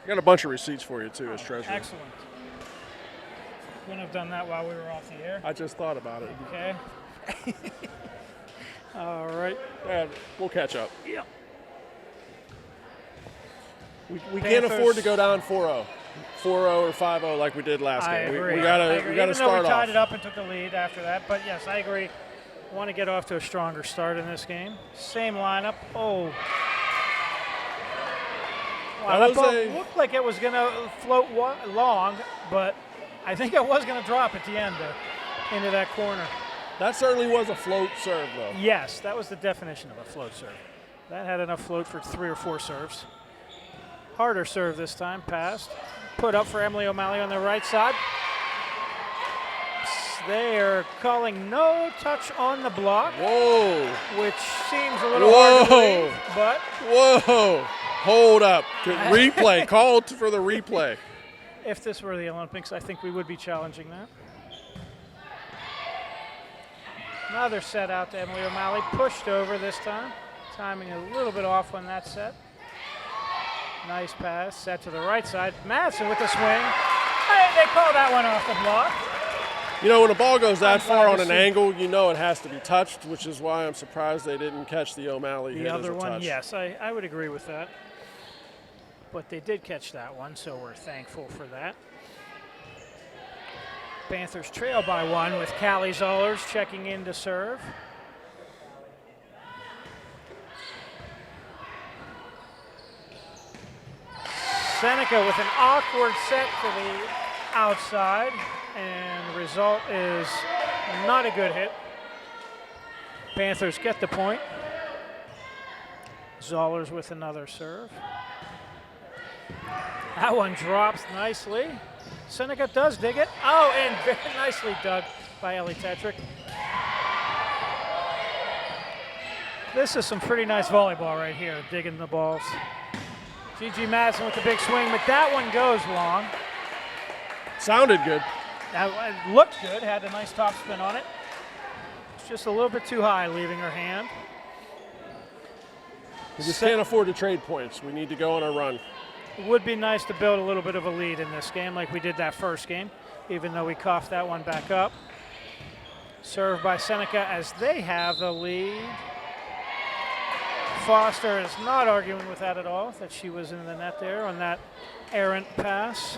I got a bunch of receipts for you, too, as treasurer. Excellent. Wouldn't have done that while we were off the air. I just thought about it. Okay. All right. Yeah, we'll catch up. Yeah. We can't afford to go down 4-0. 4-0 or 5-0 like we did last I game. agree. We gotta Even start though we tied off. it up and took the lead after that, but yes, I agree. Want to get off to a stronger start in this game. Same lineup. Oh. Wow, that ball looked like it was going to float long, but I think it was going to drop at the end into that corner. That certainly was a float serve, though. Yes, that was the definition of a float serve. That had enough float for 3 or 4 serves. Harder serve this time, passed. Put up for Emily O'Malley on the right side. They are calling no touch on the block. Whoa. Which seems a little hard to believe, but. Whoa. Hold up. Replay. Called for the replay. If this were the Olympics, I think we would be challenging that. Another set out to Emily O'Malley. Pushed over this time. Timing a little bit off on that set. Nice pass. Set to the right side. Madsen with the swing. Hey, they call that one off the block. You know, when a ball goes that I'm far glad on to an see- angle, you know it has to be touched, which is why I'm surprised they didn't catch the O'Malley hit The as other a one, touch. yes, I would agree with that. But they did catch that one, so we're thankful for that. Panthers trail by 1 with Callie Zollers checking in to serve. Seneca with an awkward set to the outside, and the result is not a good hit. Panthers get the point. Zollers with another serve. That one drops nicely. Seneca does dig it. Oh, and very nicely dug by Ellie Tetrick. This is some pretty nice volleyball right here, digging the balls. Gigi Madison with the big swing, but that one goes long. Sounded good. That looked good, had a nice top spin on it. It's just a little bit too high, leaving her hand. We just can't afford to trade points. We need to go on a run. Would be nice to build a little bit of a lead in this game like we did that first game, even though we coughed that one back up. Served by Seneca as they have the lead. Foster is not arguing with that at all, that she was in the net there on that errant pass.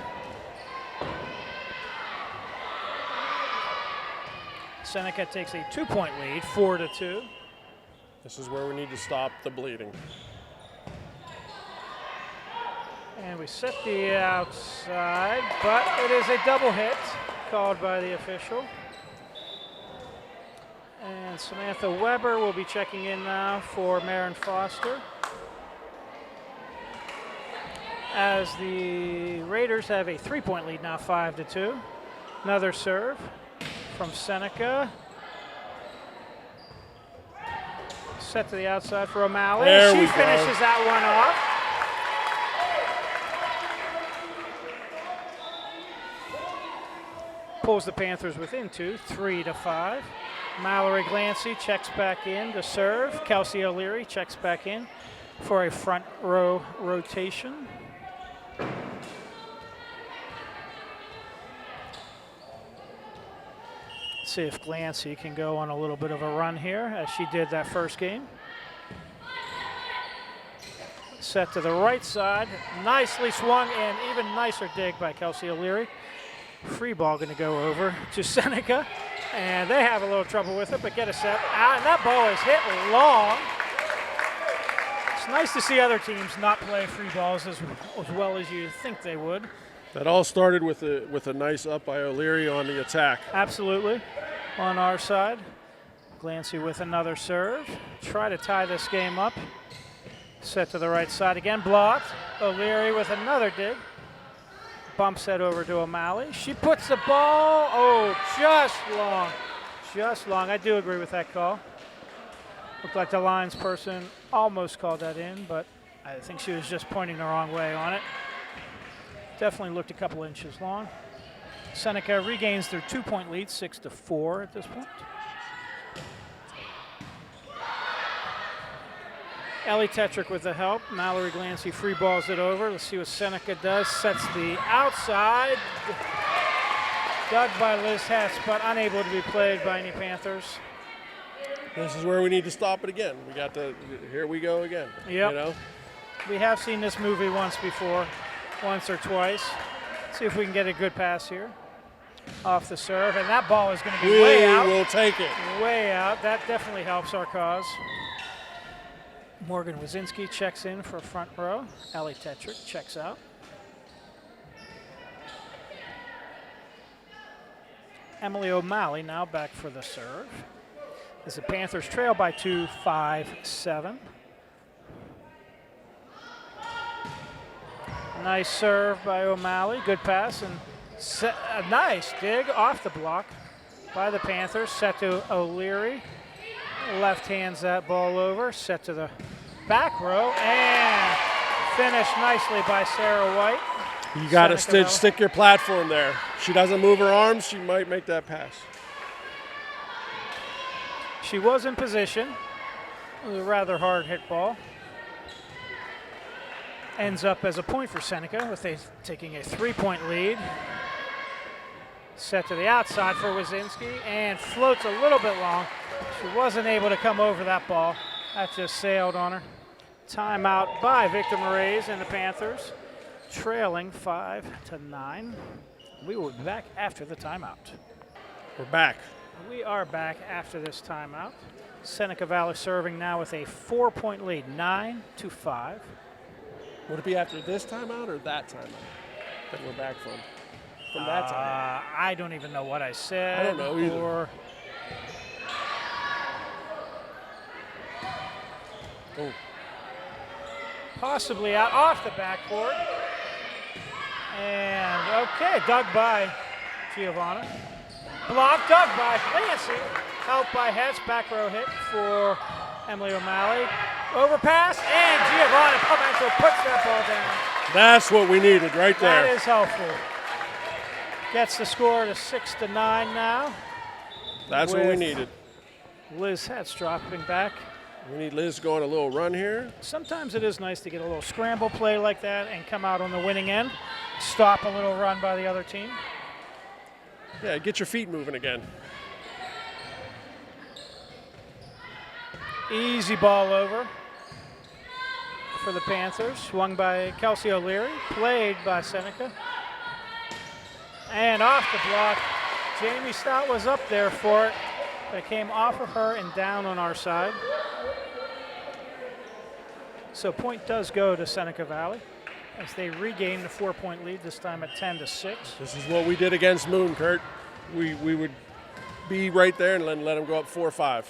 Seneca takes a 2-point lead, 4-2. This is where we need to stop the bleeding. And we set the outside, but it is a double hit called by the official. And Samantha Weber will be checking in now for Maren Foster. As the Raiders have a 3-point lead now, 5-2. Another serve from Seneca. Set to the outside for O'Malley. There She we go. finishes that one off. Pulls the Panthers within 2, 3-5. Mallory Glancy checks back in to serve. Kelsey O'Leary checks back in for a front row rotation. See if Glancy can go on a little bit of a run here, as she did that first game. Set to the right side, nicely swung, and even nicer dig by Kelsey O'Leary. Free ball going to go over to Seneca, and they have a little trouble with it, but get a set. And that ball is hit long. It's nice to see other teams not play free balls as well as you think they would. That all started with a nice up by O'Leary on the attack. Absolutely, on our side. Glancy with another serve. Try to tie this game up. Set to the right side again, blocked. O'Leary with another dig. Bumps that over to O'Malley. She puts the ball, just long. Just long. I do agree with that call. Looked like the lines person almost called that in, but I think she was just pointing the wrong way on it. Definitely looked a couple inches long. Seneca regains their 2-point lead, 6-4 at this point. Ellie Tetrick with the help. Mallory Glancy free balls it over. Let's see what Seneca does. Sets the outside. Dug by Liz Hess, but unable to be played by any Panthers. This is where we need to stop it again. Here we go again. Yep. You know? We have seen this movie once before, once or twice. See if we can get a good pass here. Off the serve, and that ball is going to be way out. We will take it. Way out. That definitely helps our cause. Morgan Wazinski checks in for front row. Ellie Tetrick checks out. Emily O'Malley now back for the serve. As the Panthers trail by 2, 5-7. Nice serve by O'Malley. Good pass and a nice dig off the block by the Panthers. Set to O'Leary. Left hands that ball over. Set to the back row and finished nicely by Sarah White. You got to stick your platform there. She doesn't move her arms, she might make that pass. She was in position. It was a rather hard hit ball. Ends up as a point for Seneca with taking a 3-point lead. Set to the outside for Wazinski and floats a little bit long. She wasn't able to come over that ball. That just sailed on her. Timeout by Victor Moraes and the Panthers, trailing 5-9. We will be back after the timeout. We're back. We are back after this timeout. Seneca Valley serving now with a 4-point lead, 9-5. Would it be after this timeout or that timeout that we're back from? From that timeout? I don't even know what I said. I don't know either. Or Oh. possibly out off the backboard. And okay, dug by Giovanna. Block dug by Clancy. Helped by Hetz. Back row hit for Emily O'Malley. Overpass, and Giovanna Palmento puts that ball down. That's what we needed right there. That is helpful. Gets the score to 6-9 now. That's what we needed. Liz Hetz dropping back. We need Liz to go on a little run here. Sometimes it is nice to get a little scramble play like that and come out on the winning end. Stop a little run by the other team. Yeah, get your feet moving again. Easy ball over for the Panthers. Swung by Kelsey O'Leary. Played by Seneca. And off the block. Jamie Stout was up there for it, but it came off of her and down on our side. So point does go to Seneca Valley as they regain the 4-point lead, this time at 10-6. This is what we did against Moon, Kurt. We would be right there and let them go up 4-5.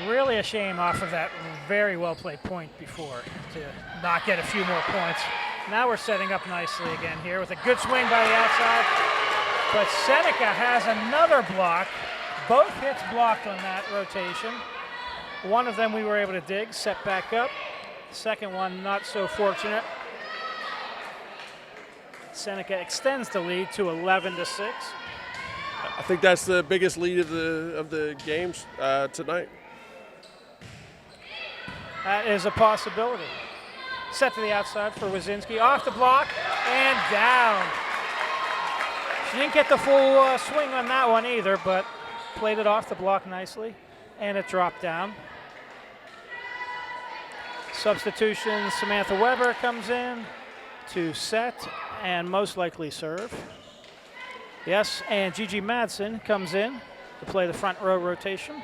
Really a shame off of that very well played point before to not get a few more points. Now we're setting up nicely again here with a good swing by the outside. But Seneca has another block. Both hits blocked on that rotation. One of them we were able to dig, set back up. Second one not so fortunate. Seneca extends the lead to 11-6. I think that's the biggest lead of the games tonight. That is a possibility. Set to the outside for Wazinski. Off the block and down. She didn't get the full swing on that one either, but played it off the block nicely, and it dropped down. Substitution, Samantha Weber comes in to set and most likely serve. Yes, and Gigi Madsen comes in to play the front row rotation.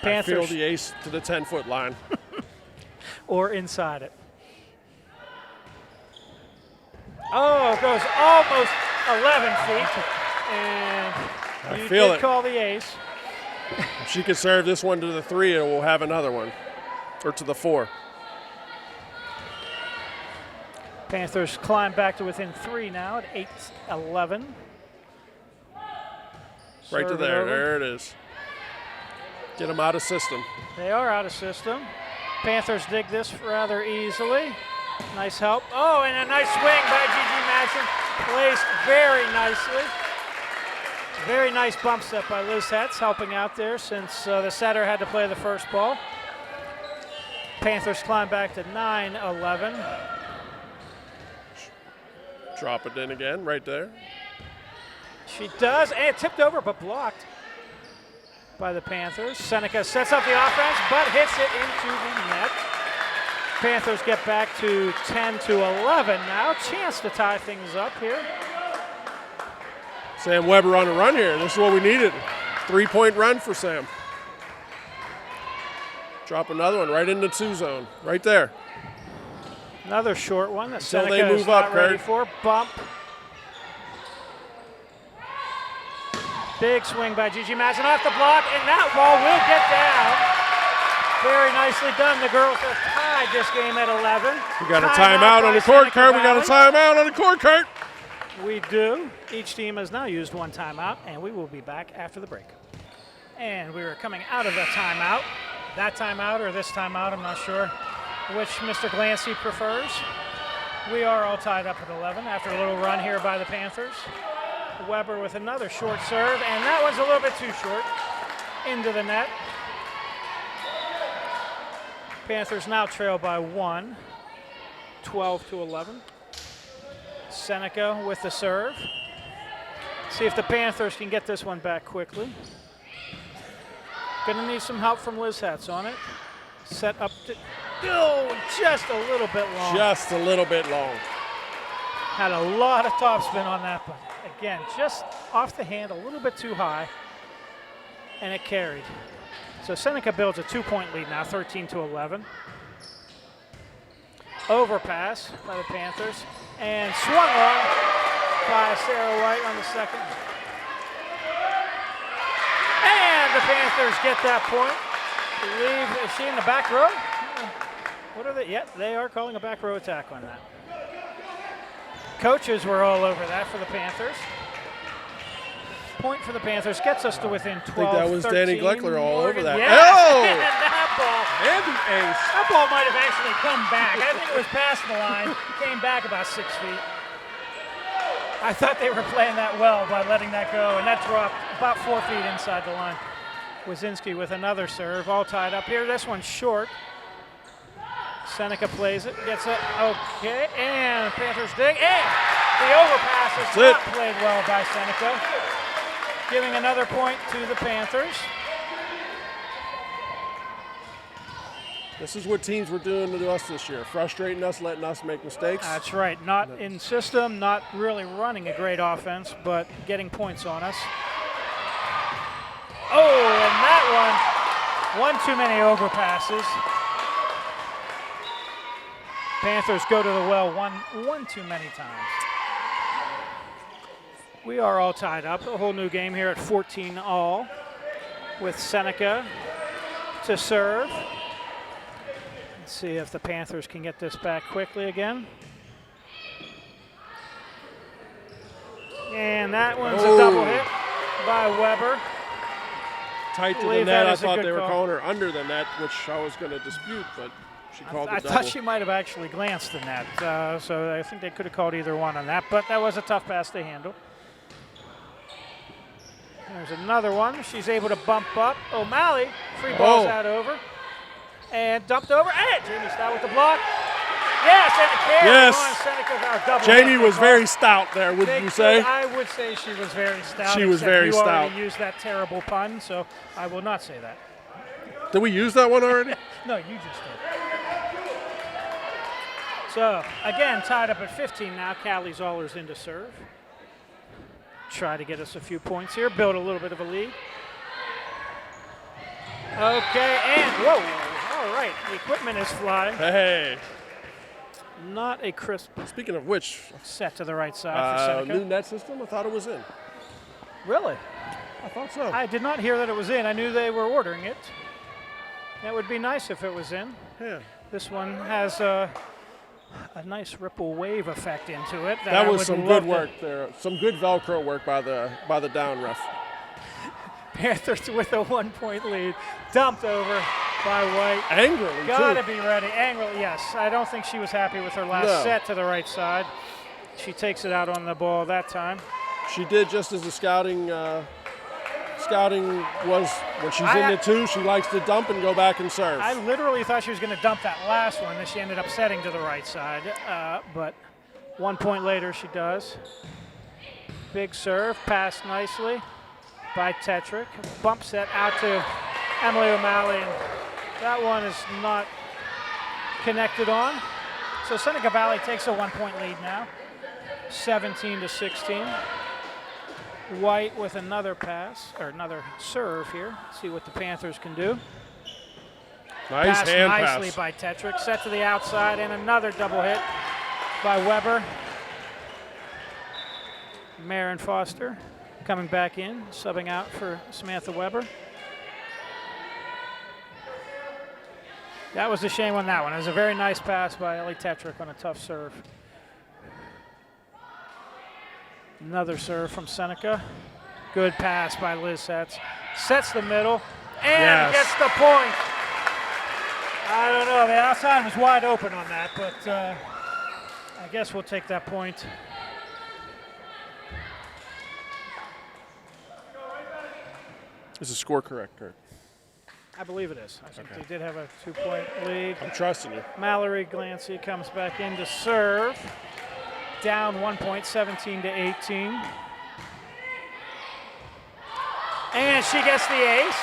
Panthers. I feel the ace to the 10-foot line. Or inside it. Oh, it goes almost 11 feet. And you did call the ace. If she could serve this one to the 3, it will have another one. Or to the 4. Panthers climb back to within 3 now at 8-11. Right to there. There it is. Get them out of system. They are out of system. Panthers dig this rather easily. Nice help. Oh, and a nice swing by Gigi Madsen. Placed very nicely. Very nice bump set by Liz Hetz, helping out there since the setter had to play the first ball. Panthers climb back to 9-11. Drop it in again, right there. She does, and it tipped over, but blocked by the Panthers. Seneca sets up the offense, but hits it into the net. Panthers get back to 10-11 now. Chance to tie things up here. Sam Weber on a run here. This is what we needed. 3-point run for Sam. Drop another one right into 2 zone, right there. Another short one that Until Seneca they move is not up, ready Kurt. for. Bump. Big swing by Gigi Madsen off the block, and that ball will get down. Very nicely done. The girls have tied this game at 11. We got a timeout on the court, Kurt. We got a timeout on the court, Kurt. We do. Each team has now used one timeout, and we will be back after the break. And we are coming out of the timeout. That timeout or this timeout, I'm not sure which Mr. Glancy prefers. We are all tied up at 11 after a little run here by the Panthers. Weber with another short serve, and that one's a little bit too short. Into the net. Panthers now trail by 1, 12-11. Seneca with the serve. See if the Panthers can get this one back quickly. Gonna need some help from Liz Hatz on it. Set up to, oh, just a little bit long. Just a little bit long. Had a lot of topspin on that, but again, just off the hand, a little bit too high, and it carried. So Seneca builds a 2-point lead now, 13-11. Overpass by the Panthers, and swung on by Sarah White on the second. And the Panthers get that point. Is she in the back row? What are they? Yep, they are calling a back row attack on that. Coaches were all over that for the Panthers. Point for the Panthers gets us to within 12. I think that was Danny Gleckler all over that. Yes. Oh! And that ball. And the ace. That ball might have actually come back. I think it was past the line. Came back about 6 feet. I thought they were playing that well by letting that go, and that dropped about 4 feet inside the line. Wazinski with another serve, all tied up here. This one's short. Seneca plays it, gets it, okay, and Panthers dig, and the overpass is not played well by Seneca, giving another point to the Panthers. This is what teams were doing to us this year, frustrating us, letting us make mistakes. That's right, not in system, not really running a great offense, but getting points on us. Oh, and that one too many overpasses. Panthers go to the well one too many times. We are all tied up. A whole new game here at 14 all with Seneca to serve. Let's see if the Panthers can get this back quickly again. And that one's a double hit by Weber. Tighter than that. I thought they were calling her under than that, which I was going to dispute, but she called the double. I thought she might have actually glanced in that, so I think they could have called either one on that, but that was a tough pass to handle. There's another one. She's able to bump up. O'Malley free balls that over. And dumped over. And Jamie Stout with the block. Yes, and a carry on Seneca's double. Jamie was very stout there, wouldn't you say? I would say she was very stout. She was very stout. You already used that terrible pun, so I will not say that. Did we use that one already? No, you just did. So, again, tied up at 15 now. Callie Zoller's in to serve. Try to get us a few points here, build a little bit of a lead. Okay, and whoa, all right, the equipment is flying. Hey. Not a crisp. Speaking of which, set to the right side for Seneca. New net system, I thought it was in. Really? I thought so. I did not hear that it was in. I knew they were ordering it. That would be nice if it was in. Yeah. This one has a nice ripple wave effect into it. That was some good work there. Some good Velcro work by the down ref. Panthers with a 1-point lead. Dumped over by White. Angrily, Gotta be ready. Angrily, yes. I don't think she was happy with her last set to the right side. She takes it out on the ball that time. She did just as the scouting was when she's in it too. She likes to dump and go back and serve. I literally thought she was going to dump that last one, and she ended up setting to the right side. But 1 point later, she does. Big serve, passed nicely by Tetrick. Bump set out to Emily O'Malley. And that one is not connected on. So Seneca Valley takes a 1-point lead now, 17-16. White with another pass, or another serve here. See what the Panthers can do. Nice Passed hand nicely pass. by Tetrick. Set to the outside, and another double hit by Weber. Marin Foster coming back in, subbing out for Samantha Weber. That was a shame on that one. It was a very nice pass by Ellie Tetrick on a tough serve. Another serve from Seneca. Good pass by Liz Setz. Sets the middle and gets the point. I don't know. The outside was wide open on that, but I guess we'll take that point. Is the score correct, Kurt? I believe it is. I think they did have a 2-point lead. I'm trusting you. Mallory Glancy comes back in to serve. down 1 point, 17-18. And she gets the ace.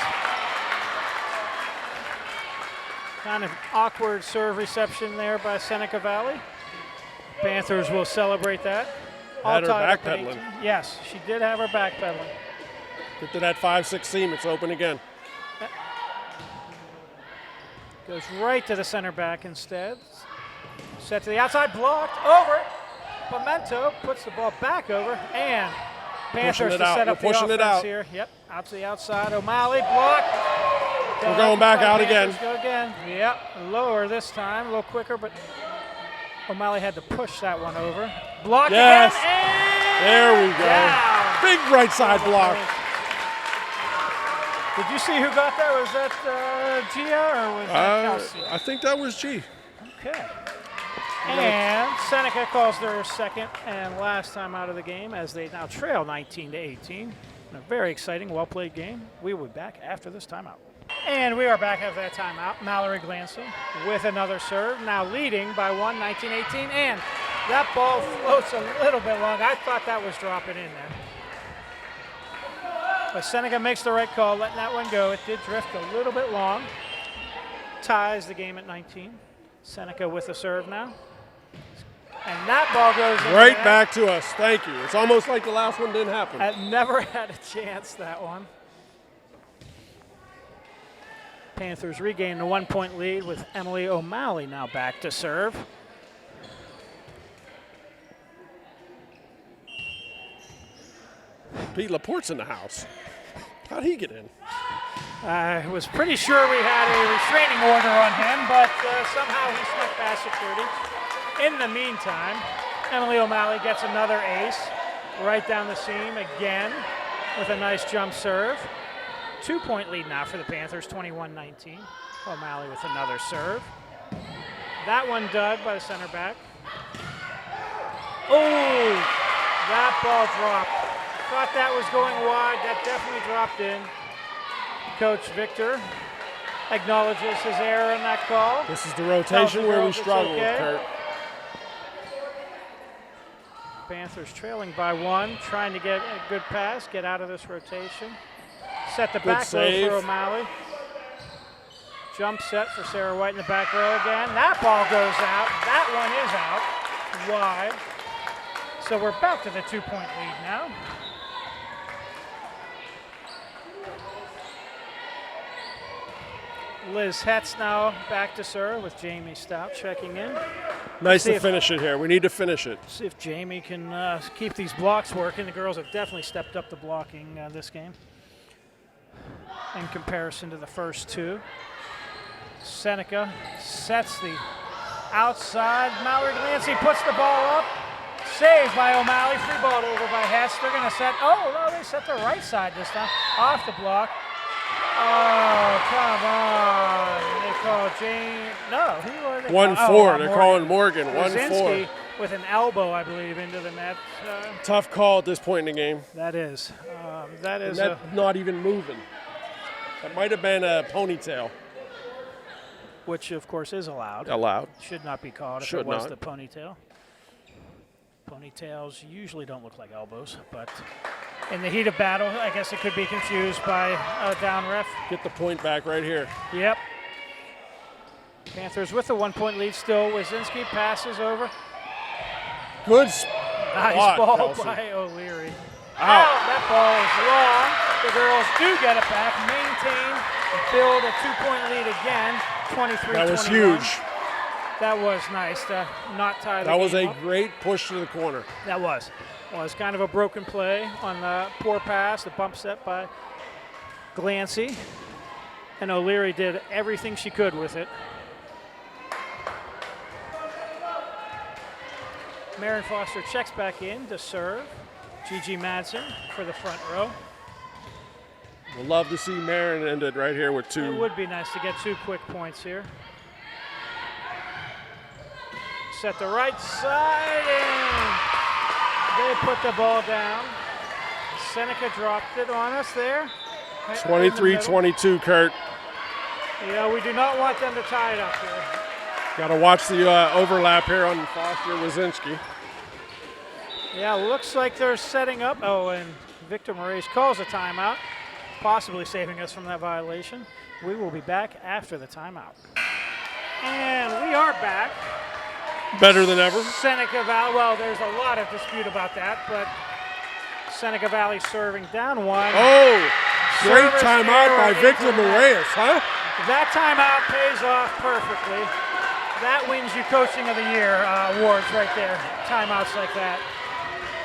Kind of awkward serve reception there by Seneca Valley. Panthers will celebrate that. Had her tied up at backpedaling. 18. Yes, she did have her backpedaling. Get to that 5-6 seam. It's open again. Goes right to the center back instead. Set to the outside, blocked, over. Pimento puts the ball back over, and Panthers to set up the offense here. Yep, out to the outside. O'Malley blocked. We're going back out again. Go again. Yep, lower this time, a little quicker, but O'Malley had to push that one over. Block Yes. again, and There we go. down. Big right side block. Did you see who got that? Was that Gia or was that Kelsey? I think that was G. Okay. And Seneca calls their second and last time out of the game as they now trail 19-18. A very exciting, well-played game. We will be back after this timeout. And we are back after that timeout. Mallory Glancy with another serve, now leading by 1, 19-18. And that ball floats a little bit long. I thought that was dropping in there. But Seneca makes the right call, letting that one go. It did drift a little bit long. Ties the game at 19. Seneca with the serve now. And that ball goes in Right the net. back to us. Thank you. It's almost like the last one didn't happen. That never had a chance, that one. Panthers regain the 1 point lead with Emily O'Malley now back to serve. Pete Laporte's in the house. How'd he get in? I was pretty sure we had a restraining order on him, but somehow he snuck past security. In the meantime, Emily O'Malley gets another ace right down the seam again with a nice jump serve. 2 point lead now for the Panthers, 21-19. O'Malley with another serve. That one dug by the center back. Oh, that ball dropped. Thought that was going wide. That definitely dropped in. Coach Victor acknowledges his error in that call. This is the rotation where we struggle with Kurt. Panthers trailing by 1, trying to get a good pass, get out of this rotation. Set the back row for O'Malley. Jump set for Sarah White in the back row again. That ball goes out. That one is out, wide. So we're back to the 2 point lead now. Liz Hetz now back to serve with Jamie Stout checking in. Nice to finish it here. We need to finish it. See if Jamie can keep these blocks working. The girls have definitely stepped up the blocking this game in comparison to the first two. Seneca sets the outside. Mallory Glancy puts the ball up. Saved by O'Malley. Free ball over by Hetz. They're going to set. Oh, no, they set the right side this time. Off the block. Oh, come on. They call James. No, he was 1-4. They're calling Morgan. 1-4. With an elbow, I believe, into the net. Tough call at this point in the game. That is. That is. And that's not even moving. That might have been a ponytail. Which, of course, is allowed. Allowed. Should not be called if Should it was not. the ponytail. Ponytails usually don't look like elbows, but in the heat of battle, I guess it could be confused by a down ref. Get the point back right here. Yep. Panthers with the 1 point lead still. Wazinski passes over. Good Nice spot, ball Kelsey. by O'Leary. Out. That ball is long. The girls do get it back, maintain, build a 2 point lead again, 23-21. That was huge. That was nice to not tie the That was game a up. great push to the corner. That was. Well, it's kind of a broken play on the poor pass, the bump set by Glancy. And O'Leary did everything she could with it. Marion Foster checks back in to serve. Gigi Madsen for the front row. We'll love to see Marin ended right here with 2. It would be nice to get 2 quick points here. Set the right side in. They put the ball down. Seneca dropped it on us there. 23-22, Kurt. Yeah, we do not want them to tie it up here. Got to watch the overlap here on Foster Wazinski. Yeah, looks like they're setting up. Oh, and Victor Moraes calls a timeout, possibly saving us from that violation. We will be back after the timeout. And we are back. Better than ever. Seneca Valley, well, there's a lot of dispute about that, but Seneca Valley serving down one. Oh, great Service timeout by error Victor into the net. Moraes, huh? That timeout pays off perfectly. That wins you Coaching of the Year awards right there, timeouts like that.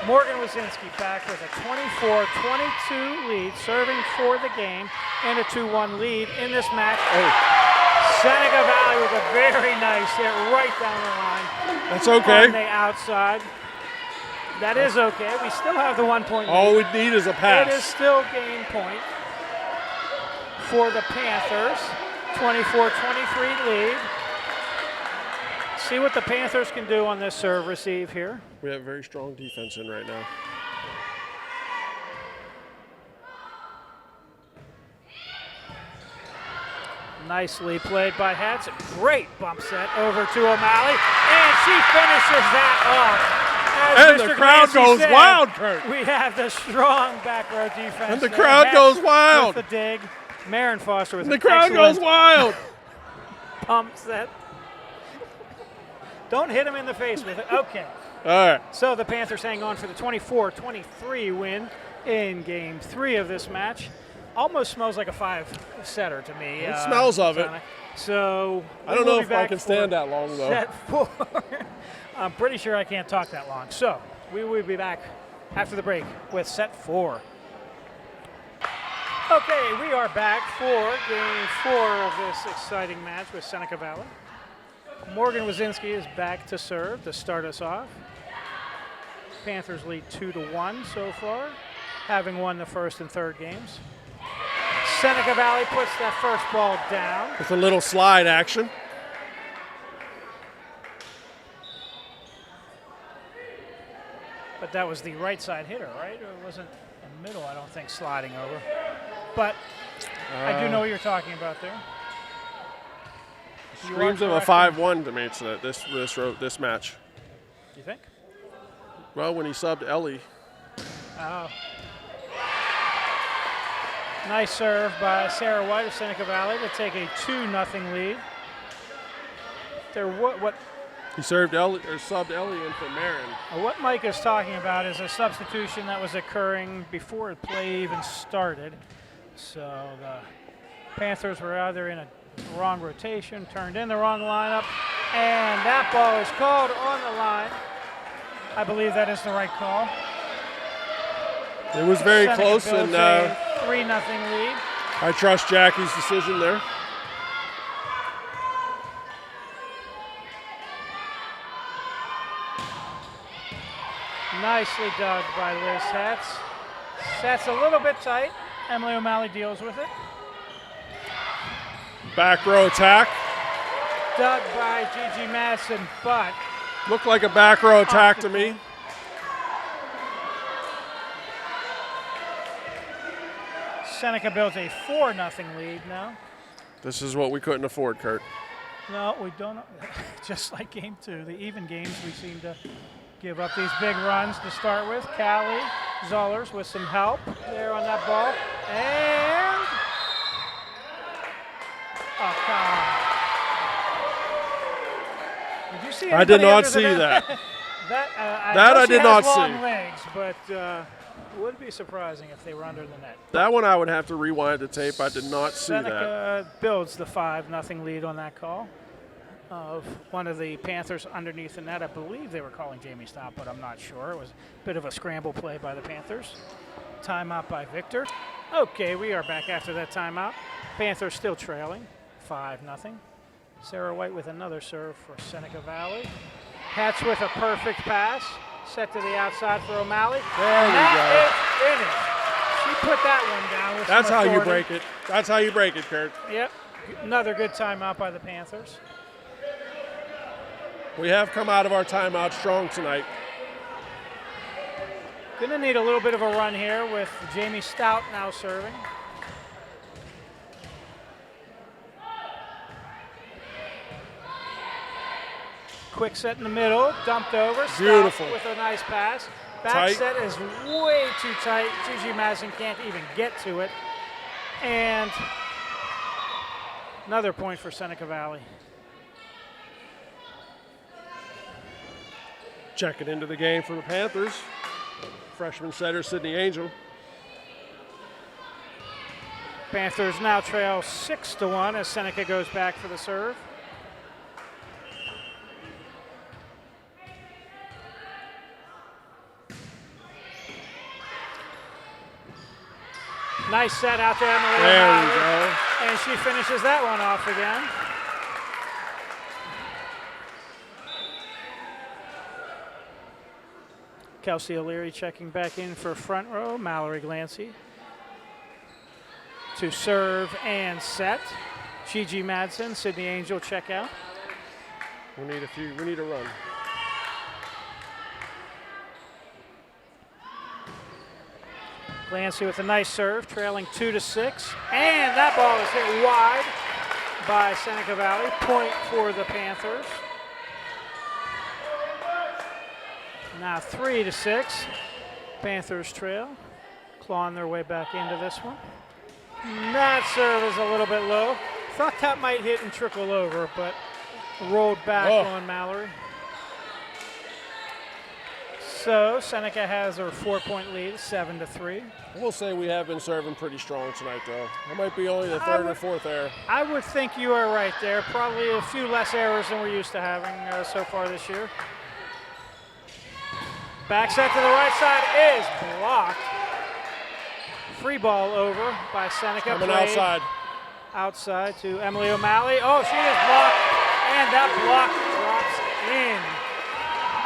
Morgan Wazinski back with a 24-22 lead, serving for the game, and a 2-1 lead in this match. Oh. Seneca Valley with a very nice hit right down the line. That's okay. On the outside. That is okay. We still have the 1 point lead. All we need is a pass. It is still game point for the Panthers. 24-23 lead. See what the Panthers can do on this serve receive here. We have very strong defense in right now. Nicely played by Hatz. Great bump set over to O'Malley. And she finishes that off. As And Mr. the crowd Glancy goes said, wild, Kurt. We have the strong back row defense. And the there. crowd Hatz goes wild. With the dig. Marin Foster with The an crowd goes excellent wild. pump set. Don't hit him in the face with it. Okay. All right. So the Panthers hang on for the 24-23 win in Game 3 of this match. Almost smells like a 5-setter to me. It smells of it. So I don't know if I can stand that long, though. Set 4. I'm pretty sure I can't talk that long. So we will be back after the break with set 4. Okay, we are back for Game 4 of this exciting match with Seneca Valley. Morgan Wazinski is back to serve to start us off. Panthers lead 2-1 so far, having won the first and third games. Seneca Valley puts that first ball down. With a little slide action. But that was the right side hitter, right? Or it wasn't the middle, I don't think, sliding over. But I do know what you're talking about there. Screams of a 5-1 to me tonight, this match. You think? Well, when he subbed Ellie. Oh. Nice serve by Sarah White of Seneca Valley to take a 2-0 lead. What He served Ellie or subbed Ellie in for Marin. what Mike is talking about is a substitution that was occurring before the play even started. So the Panthers were either in a wrong rotation, turned in the wrong lineup, and that ball is called on the line. I believe that is the right call. It was very Seneca close, builds and a 3-0 lead. I trust Jackie's decision there. Nicely dug by Liz Hatz. That's a little bit tight. Emily O'Malley deals with it. Back row attack. Dug by Gigi Madsen, but Looked like a back row attack to me. Seneca builds a 4-0 lead now. This is what we couldn't afford, Kurt. No, we don't. Just like Game 2, the even games, we seem to give up these big runs to start with. Callie Zollers with some help there on that ball. And oh, come on. Did you see? I did anybody not under the see net? that. That I she did has not long see. legs, but would be surprising if they were under the net. That one I would have to rewind the tape. I did not see that. Seneca builds the 5-0 lead on that call of one of the Panthers underneath the net. I believe they were calling Jamie Stott, but I'm not sure. It was a bit of a scramble play by the Panthers. Timeout by Victor. Okay, we are back after that timeout. Panthers still trailing 5-0. Sarah White with another serve for Seneca Valley. Hatch with a perfect pass. Set to the outside for O'Malley. There we go. Finished. She put that one down with That's some how you authority. break it. That's how you break it, Kurt. Yep. Another good timeout by the Panthers. We have come out of our timeout strong tonight. Gonna need a little bit of a run here with Jamie Stout now serving. Quick set in the middle, dumped over. Stout Beautiful. with a nice pass. Back Tight. set is way too tight. Gigi Madison can't even get to it. And another point for Seneca Valley. Checking into the game for the Panthers. Freshman setter Sydney Angel. Panthers now trail 6-1 as Seneca goes back for the serve. Nice set out there, Emily There O'Malley. we go. And she finishes that one off again. Kelsey O'Leary checking back in for front row. Mallory Glancy to serve and set. Gigi Madsen, Sydney Angel check out. We need a run. Glancy with a nice serve, trailing 2-6. And that ball is hit wide by Seneca Valley. Point for the Panthers. Now 3-6. Panthers trail, clawing their way back into this one. That serve is a little bit low. Thought that might hit and trickle over, but rolled back on Mallory. So Seneca has her 4-point lead, 7-3. I will say we have been serving pretty strong tonight, though. It might be only the third or fourth error. I would think you are right there. Probably a few less errors than we're used to having so far this year. Back set to the right side is blocked. Free ball over by Seneca. Coming Played outside. outside to Emily O'Malley. Oh, she is blocked, and that block drops in.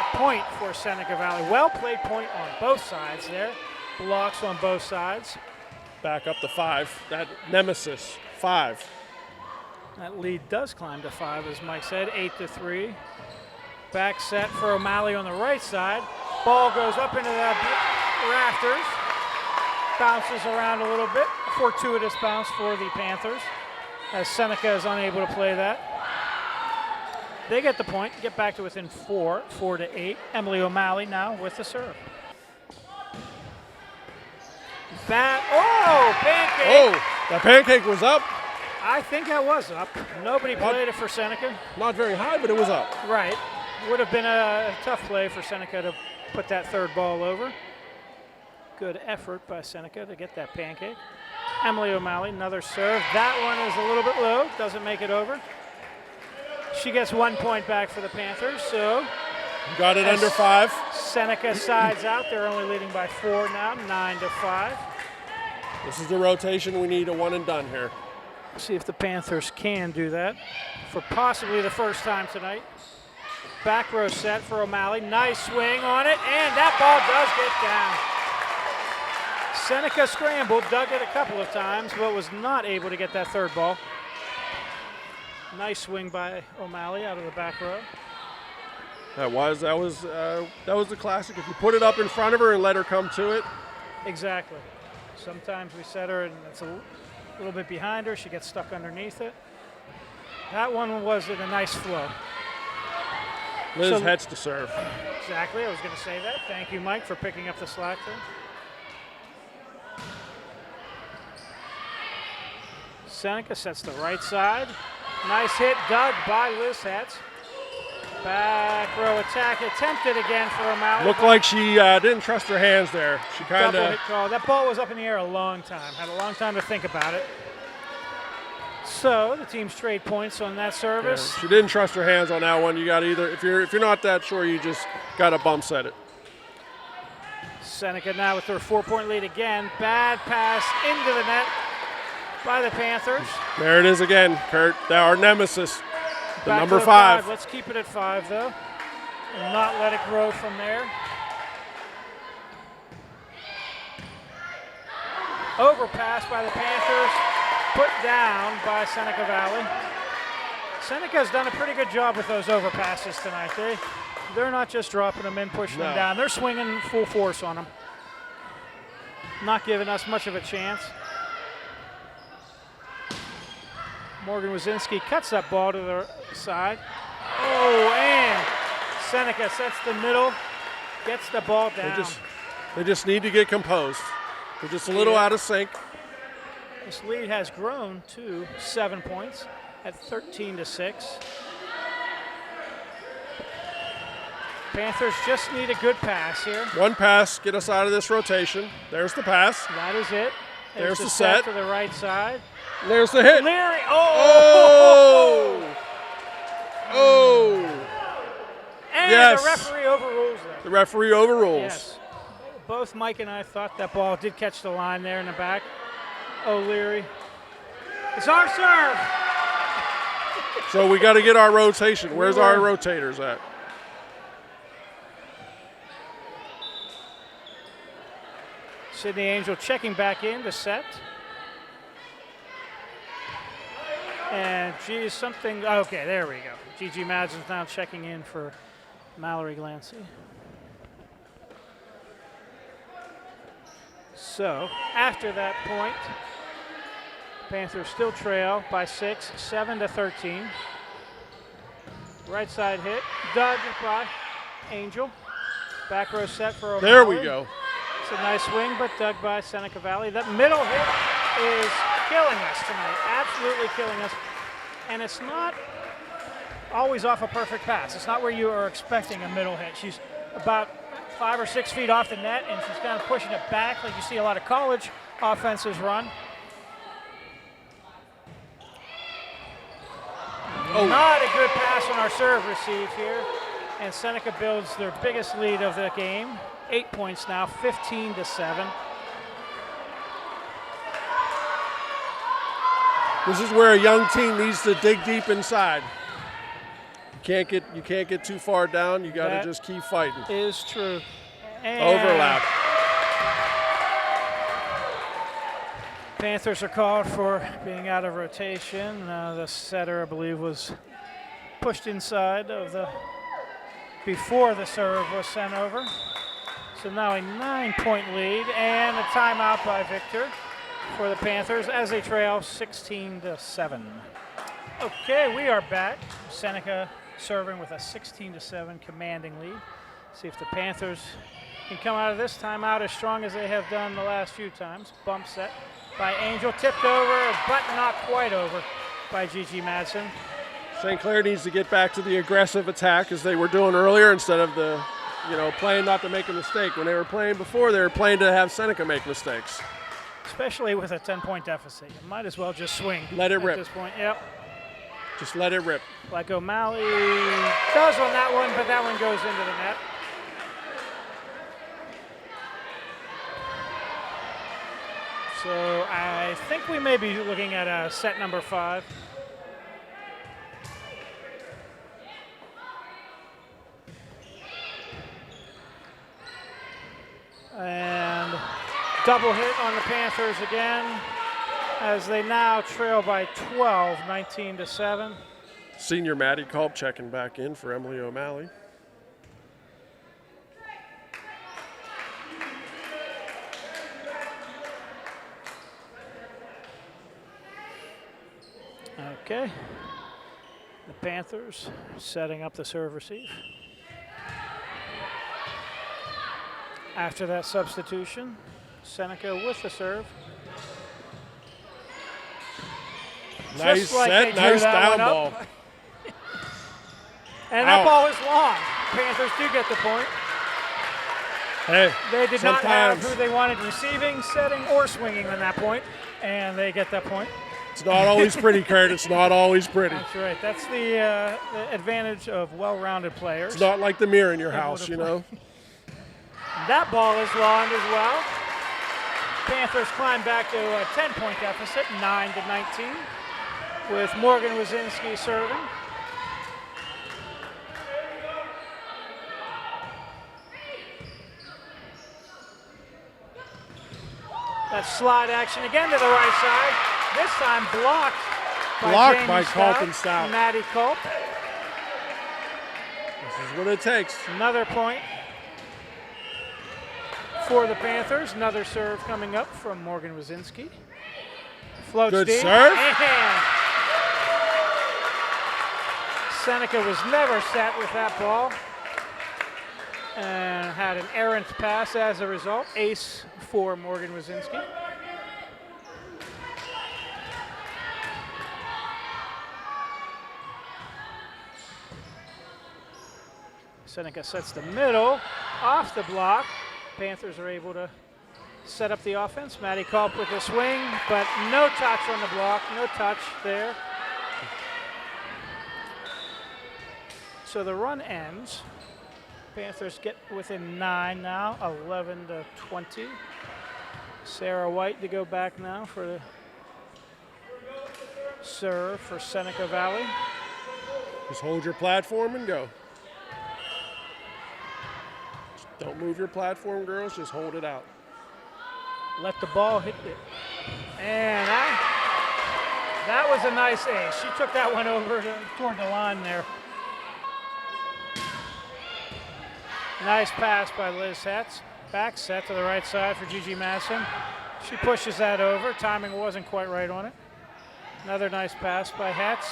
A point for Seneca Valley. Well played point on both sides there. Blocks on both sides. Back up to 5. That nemesis, 5. That lead does climb to 5, as Mike said, 8-3. Back set for O'Malley on the right side. Ball goes up into the rafters. Bounces around a little bit. Fortuitous bounce for the Panthers, as Seneca is unable to play that. They get the point, get back to within 4-8. Emily O'Malley now with the serve. Pancake! Oh, the pancake was up. I think that was up. Nobody played it for Seneca. Not very high, but it was up. Right. Would have been a tough play for Seneca to put that third ball over. Good effort by Seneca to get that pancake. Emily O'Malley, another serve. That one is a little bit low, doesn't make it over. She gets 1 point back for the Panthers, so. Got it under 5. Seneca sides out. They're only leading by 4 now, 9-5. This is the rotation. We need a one and done here. See if the Panthers can do that for possibly the first time tonight. Back row set for O'Malley. Nice swing on it, and that ball does get down. Seneca scrambled, dug it a couple of times, but was not able to get that third ball. Nice swing by O'Malley out of the back row. That was the classic. If you put it up in front of her and let her come to it. Exactly. Sometimes we set her and it's a little bit behind her. She gets stuck underneath it. That one was in a nice flow. Liz heads to serve. Exactly. I was going to say that. Thank you, Mike, for picking up the slack there. Seneca sets the right side. Nice hit dug by Liz Hetz. Back row attack attempted again for O'Malley. Looked like she didn't trust her hands there. She kind Double of. hit call. That ball was up in the air a long time. Had a long time to think about it. So the teams trade points on that service. Yeah, she didn't trust her hands on that one. You got either if you're not that sure, you just got to bump set it. Seneca now with their 4-point lead again. Bad pass into the net by the Panthers. There it is again, Kurt. Our nemesis, the Back number to 5. Let's keep it at 5 though, and not let it grow from there. Overpass by the Panthers, put down by Seneca Valley. Seneca's done a pretty good job with those overpasses tonight. They're not just dropping them in, pushing them down. They're swinging full force on them. Not giving us much of a chance. Morgan Wazinski cuts that ball to the side. Oh, and Seneca sets the middle Gets the ball down. They just need to get composed. They're just a little out of sync. This lead has grown to 7 points at 13-6. Panthers just need a good pass here. One pass, get us out of this rotation. There's the pass. That is it. There's the set. To the right side. There's the hit. Leary. Oh! Oh! And yes. the referee overrules that. The referee overrules. Yes. Both Mike and I thought that ball did catch the line there in the back. O'Leary. It's our serve. So we got to get our rotation. Where's our rotators at? Sydney Angel checking back in to set. And geez, something, okay, there we go. Gigi Madsen's now checking in for Mallory Glancy. So, after that point, Panthers still trail by 6, 7-13. Right side hit, dug by Angel. Back row set for O'Malley. There we go. It's a nice swing, but dug by Seneca Valley. That middle hit is killing us tonight, absolutely killing us. And it's not always off a perfect pass. It's not where you are expecting a middle hit. She's about 5 or 6 feet off the net, and she's kind of pushing it back like you see a lot of college offenses run. Oh. Not a good pass on our serve receive here. And Seneca builds their biggest lead of the game. 8 points now, 15-7. This is where a young team needs to dig deep inside. You can't get too far down. You got to just keep fighting. Is true. And overlap. Panthers are called for being out of rotation. The setter, I believe, was pushed inside of the before the serve was sent over. So now a 9-point lead and a timeout by Victor for the Panthers as they trail 16-7. Okay, we are back. Seneca serving with a 16-7 commanding lead. See if the Panthers can come out of this timeout as strong as they have done the last few times. Bump set by Angel, tipped over, but not quite over by Gigi Madsen. St. Clair needs to get back to the aggressive attack as they were doing earlier instead of the, playing not to make a mistake. When they were playing before, they were playing to have Seneca make mistakes. Especially with a 10-point deficit. You might as well just swing. Let it rip. At this point, yep. Just let it rip. Like O'Malley does on that one, but that one goes into the net. So I think we may be looking at a set number 5. And double hit on the Panthers again as they now trail by 12, 19-7. Senior Maddie Culp checking back in for Emily O'Malley. Okay. The Panthers setting up the serve receive. After that substitution, Seneca with the serve. Nice set, nice down ball. And that ball is long. Panthers do get the point. Hey, they did not have who they wanted receiving, setting, or swinging on that point, and they get that point. It's not always pretty, Kurt. It's not always pretty. That's right. That's the advantage of well-rounded players. It's not like the mirror in your house, That ball is long as well. Panthers climb back to a 10-point deficit, 9-19, with Morgan Wazinski serving. That slide action again to the right side. This time blocked by Culp and Stout. Maddie Culp. This is what it takes. Another point for the Panthers. Another serve coming up from Morgan Wazinski. Floats good deep. serve. And Seneca was never set with that ball. and had an errant pass as a result. Ace for Morgan Wazinski. Seneca sets the middle, off the block. Panthers are able to set up the offense. Matty Culp with the swing, but no touch on the block, no touch there. So the run ends. Panthers get within 9 now, 11-20. Sarah White to go back now for the serve for Seneca Valley. Just hold your platform and go. Don't move your platform, girls. Just hold it out. Let the ball hit it. And that was a nice ace. She took that one over toward the line there. Nice pass by Liz Hetz. Back set to the right side for Gigi Madsen. She pushes that over. Timing wasn't quite right on it. Another nice pass by Hetz.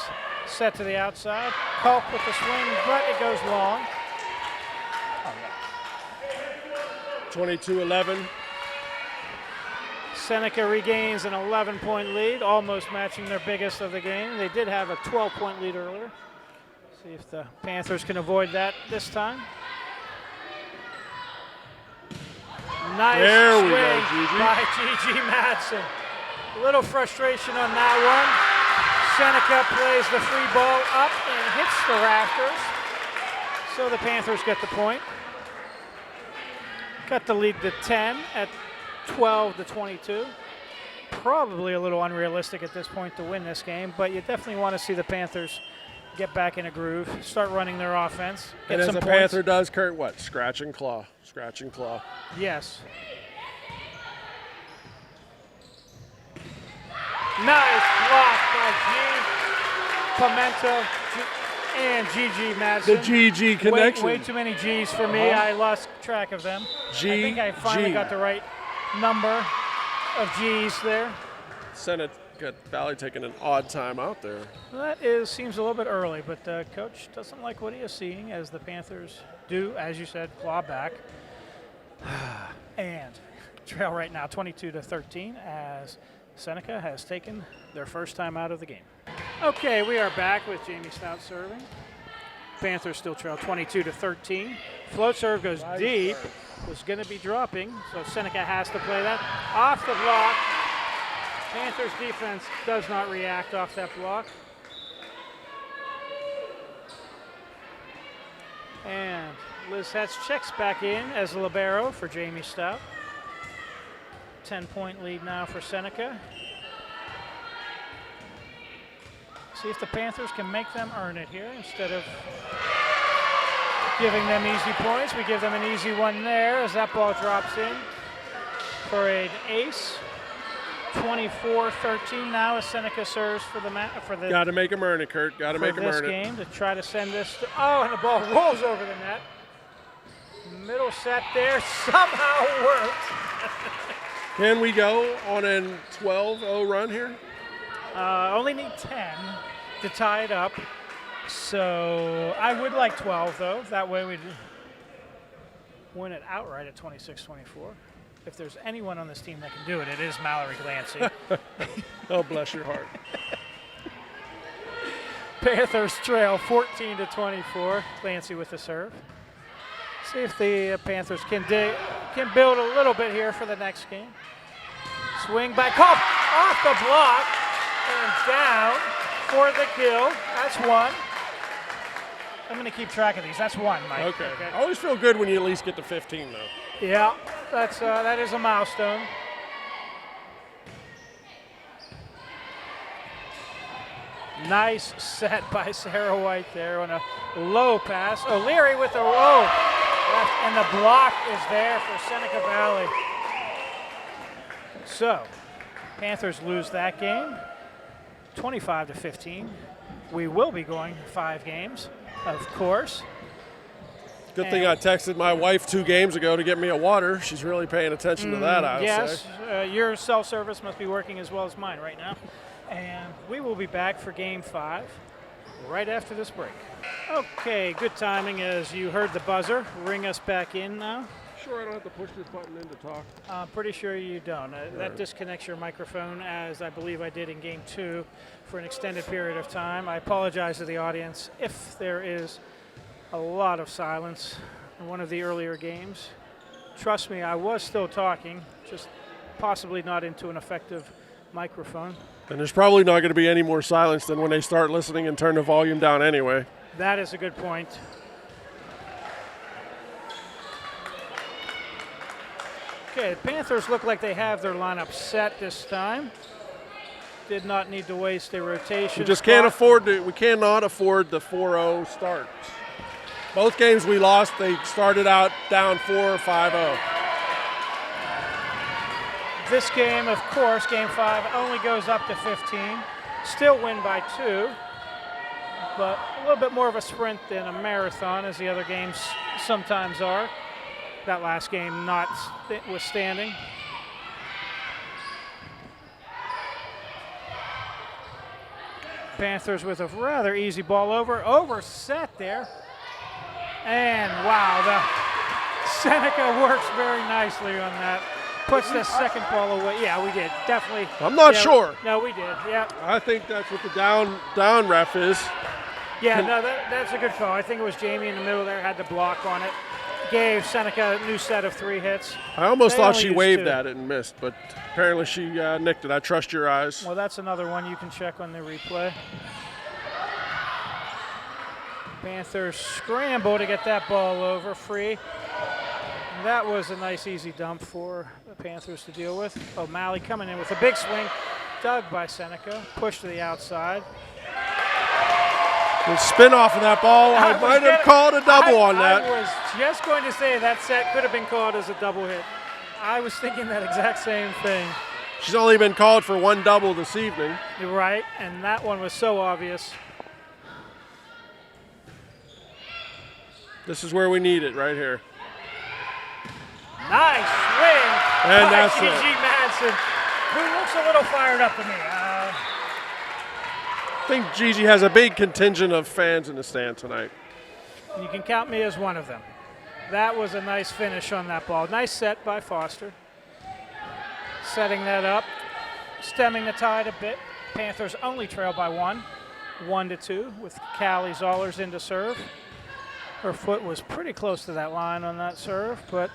Set to the outside. Culp with the swing, but it goes long. 22-11. Seneca regains an 11-point lead, almost matching their biggest of the game. They did have a 12-point lead earlier. See if the Panthers can avoid that this time. Nice there we swing go, Gigi. by Gigi Madsen. A little frustration on that one. Seneca plays the free ball up and hits the rafters. So the Panthers get the point. Cut the lead to 10 at 12-22. Probably a little unrealistic at this point to win this game, but you definitely want to see the Panthers get back in a groove, start running their offense. And as a Panther does, Kurt, what? Scratch and claw. Scratch and claw. Yes. Nice block by Pimento and Gigi Madsen. The GG connection. Way too many G's for me. I lost track of them. I think I finally got the right number of G's there. Seneca Valley taking an odd time out there. That seems a little bit early, but coach doesn't like what he is seeing as the Panthers do, as you said, claw back. And trail right now 22-13 as Seneca has taken their first time out of the game. Okay, we are back with Jamie Stout serving. Panthers still trail 22-13. Float serve goes deep. Was going to be dropping, so Seneca has to play that. Off the block. Panthers defense does not react off that block. And Liz Hetz checks back in as a libero for Jamie Stout. 10-point lead now for Seneca. See if the Panthers can make them earn it here instead of giving them easy points. We give them an easy one there as that ball drops in for an ace. 24-13 now as Seneca serves for the Got to make them earn it, Kurt. Got to make them earn it. This game to try to send this to, and the ball rolls over the net. Middle set there somehow worked. Can we go on a 12-0 run here? Only need 10 to tie it up. So I would like 12, though. That way we'd win it outright at 26-24. If there's anyone on this team that can do it, it is Mallory Glancy. Oh, bless your heart. Panthers trail 14-24. Glancy with the serve. See if the Panthers can build a little bit here for the next game. Swing by Culp off the block and down for the kill. That's one. I'm going to keep track of these. That's one, Mike. Okay. I always feel good when you at least get to 15, though. Yeah, that is a milestone. Nice set by Sarah White there on a low pass. O'Leary with a low left, and the block is there for Seneca Valley. So, Panthers lose that game, 25-15. We will be going 5 games, of course. Good thing I texted my wife 2 games ago to get me a water. She's really paying attention to that, I would say. Yes, your cell service must be working as well as mine right now. And we will be back for Game 5 right after this break. Okay, good timing as you heard the buzzer. Ring us back in now. Sure, I don't have to push this button in to talk. I'm pretty sure you don't. That disconnects your microphone, as I believe I did in Game 2 for an extended period of time. I apologize to the audience if there is a lot of silence in one of the earlier games. Trust me, I was still talking, just possibly not into an effective microphone. And there's probably not going to be any more silence than when they start listening and turn the volume down anyway. That is a good point. Okay, the Panthers look like they have their lineup set this time. Did not need to waste a rotation. We just can't afford to. We cannot afford the 4-0 start. Both games we lost, they started out down 4 or 5-0. This game, of course, Game 5 only goes up to 15. Still win by 2, but a little bit more of a sprint than a marathon, as the other games sometimes are. That last game notwithstanding. Panthers with a rather easy ball overset there. And wow, the Seneca works very nicely on that. Puts the second ball away. Yeah, we did, definitely. I'm not sure. No, we did, yeah. I think that's what the down ref is. Yeah, no, that's a good call. I think it was Jamie in the middle there, had the block on it. Gave Seneca a new set of 3 hits. I almost They thought only she used waved 2. at it and missed, but apparently she nicked it. I trust your eyes. Well, that's another one you can check on the replay. Panthers scramble to get that ball over free. And that was a nice easy dump for the Panthers to deal with. O'Malley coming in with a big swing. Dug by Seneca. Push to the outside. The spin off of that ball, I might have called a double on that. I was just going to say that set could have been called as a double hit. I was thinking that exact same thing. She's only been called for 1 double this evening. You're right, and that one was so obvious. This is where we need it, right here. Nice swing And by that's Gigi it. Madsen, who looks a little fired up to me. I think Gigi has a big contingent of fans in the stand tonight. You can count me as one of them. That was a nice finish on that ball. Nice set by Foster. Setting that up, stemming the tide a bit. Panthers only trail by 1, 1-2, with Callie Zollers in to serve. Her foot was pretty close to that line on that serve, but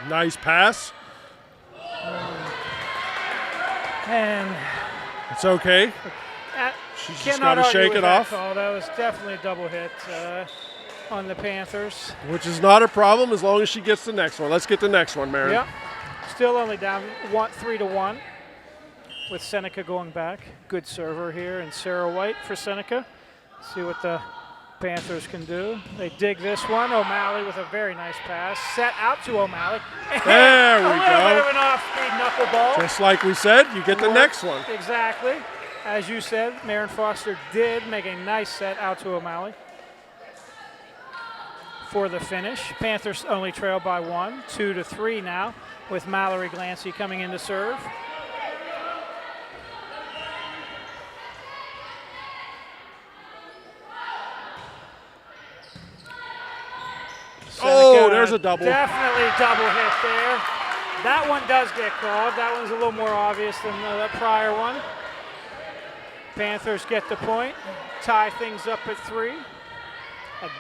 Nice pass. and It's okay. She's just got cannot to argue shake with it that off, call. That was definitely a double hit on the Panthers. which is not a problem as long as she gets the next one. Let's get the next one, Maren. Yep. Still only down 3-1 with Seneca going back. Good server here, and Sarah White for Seneca. See what the Panthers can do. They dig this one. O'Malley with a very nice pass. Set out to O'Malley. There we A little bit of go. an off-speed knuckleball. Just like we said, you get the next one. Exactly. As you said, Maren Foster did make a nice set out to O'Malley for the finish. Panthers only trail by 1, 2-3 now, with Mallory Glancy coming in to serve. Oh, Seneca, there's a double. Definitely double hit there. That one does get called. That one's a little more obvious than the prior one. Panthers get the point, tie things up at 3.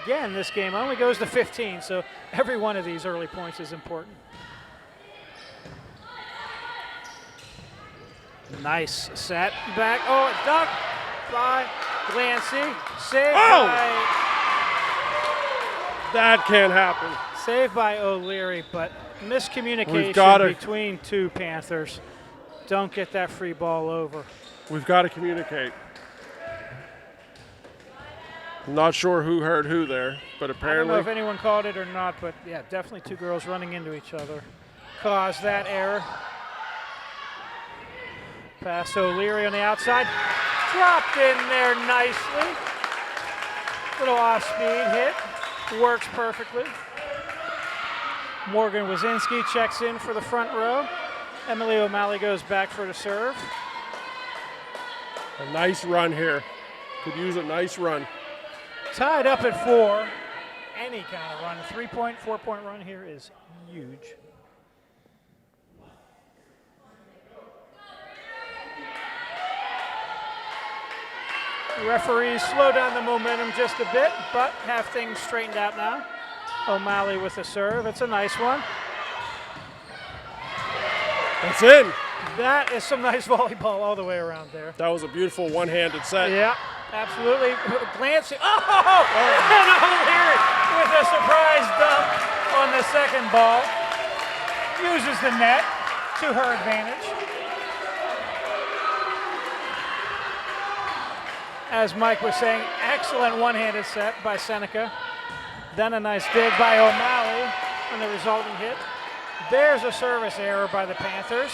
Again, this game only goes to 15, so every one of these early points is important. Nice set back. Oh, duck by Glancy. Saved That can't happen. Saved by O'Leary, but miscommunication between 2 Panthers. Don't get that free ball over. We've got to communicate. I'm not sure who heard who there, but I don't apparently know if anyone called it or not, but yeah, definitely 2 girls running into each other caused that error. Pass O'Leary on the outside. Dropped in there nicely. Little off-speed hit. Works perfectly. Morgan Wazinski checks in for the front row. Emily O'Malley goes back for the serve. a nice run here. Could use a nice run. Tied up at 4. Any kind of run, a 3-point, 4-point run here is huge. The referees slow down the momentum just a bit, but have things straightened out now. O'Malley with the serve. It's a nice one. That's in. That is some nice volleyball all the way around there. That was a beautiful one-handed set. Yeah, absolutely. Glancing. Oh! And O'Leary with a surprise dump on the second ball. Uses the net to her advantage. As Mike was saying, excellent one-handed set by Seneca. Then a nice dig by O'Malley on the resulting hit. There's a service error by the Panthers,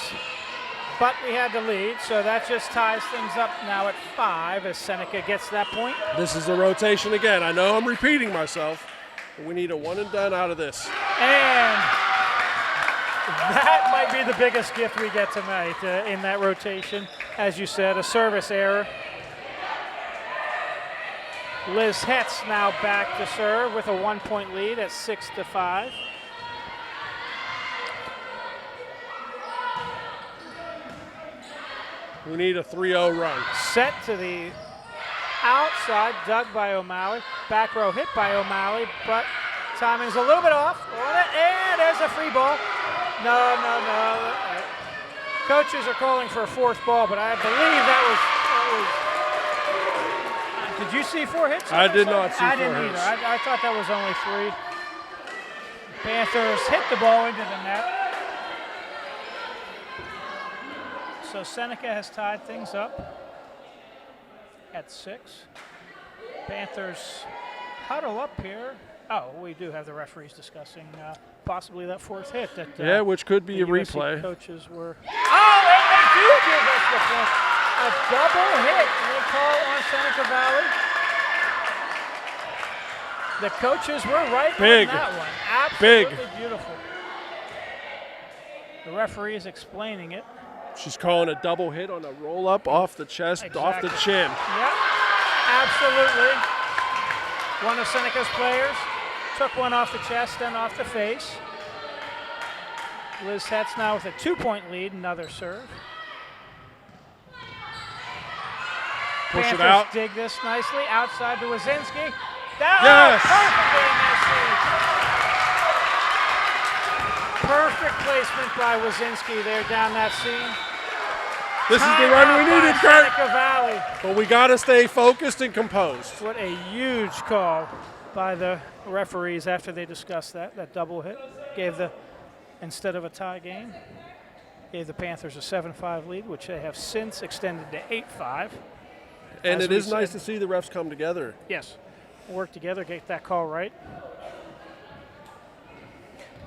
but we had the lead, so that just ties things up now at 5 as Seneca gets that point. This is the rotation again. I know I'm repeating myself, but we need a one and done out of this. And that might be the biggest gift we get tonight in that rotation. As you said, a service error. Liz Hetz now back to serve with a 1-point lead at 6-5. We need a 3-0 run. Set to the outside, dug by O'Malley. Back row hit by O'Malley, but timing's a little bit off on it, and there's a free ball. No. Coaches are calling for a 4th ball, but I believe that was did you see 4 hits? I did not see 4 hits. I didn't either. I thought that was only 3. Panthers hit the ball into the net. So Seneca has tied things up at 6. Panthers huddle up here. Oh, we do have the referees discussing possibly that 4th hit. That, which could be a USC replay. Coaches were. Oh, and they do give us the point. A double hit. They call on Seneca Valley. The coaches were right on that one. Absolutely beautiful. The referee is explaining it. She's calling a double hit on a roll-up off the chest, off the chin. Yep, absolutely. One of Seneca's players took one off the chest, then off the face. Liz Hetz now with a 2-point lead, another serve. Push Panthers it out. dig this nicely, outside to Wazinski. That Yes! Perfect placement by Wazinski there down that seam. This is the run we needed, Kurt. Seneca Valley. But we got to stay focused and composed. What a huge call by the referees after they discussed that double hit. Gave the, instead of a tie game, gave the Panthers a 7-5 lead, which they have since extended to 8-5. And it is nice to see the refs come together. Yes, work together, get that call right.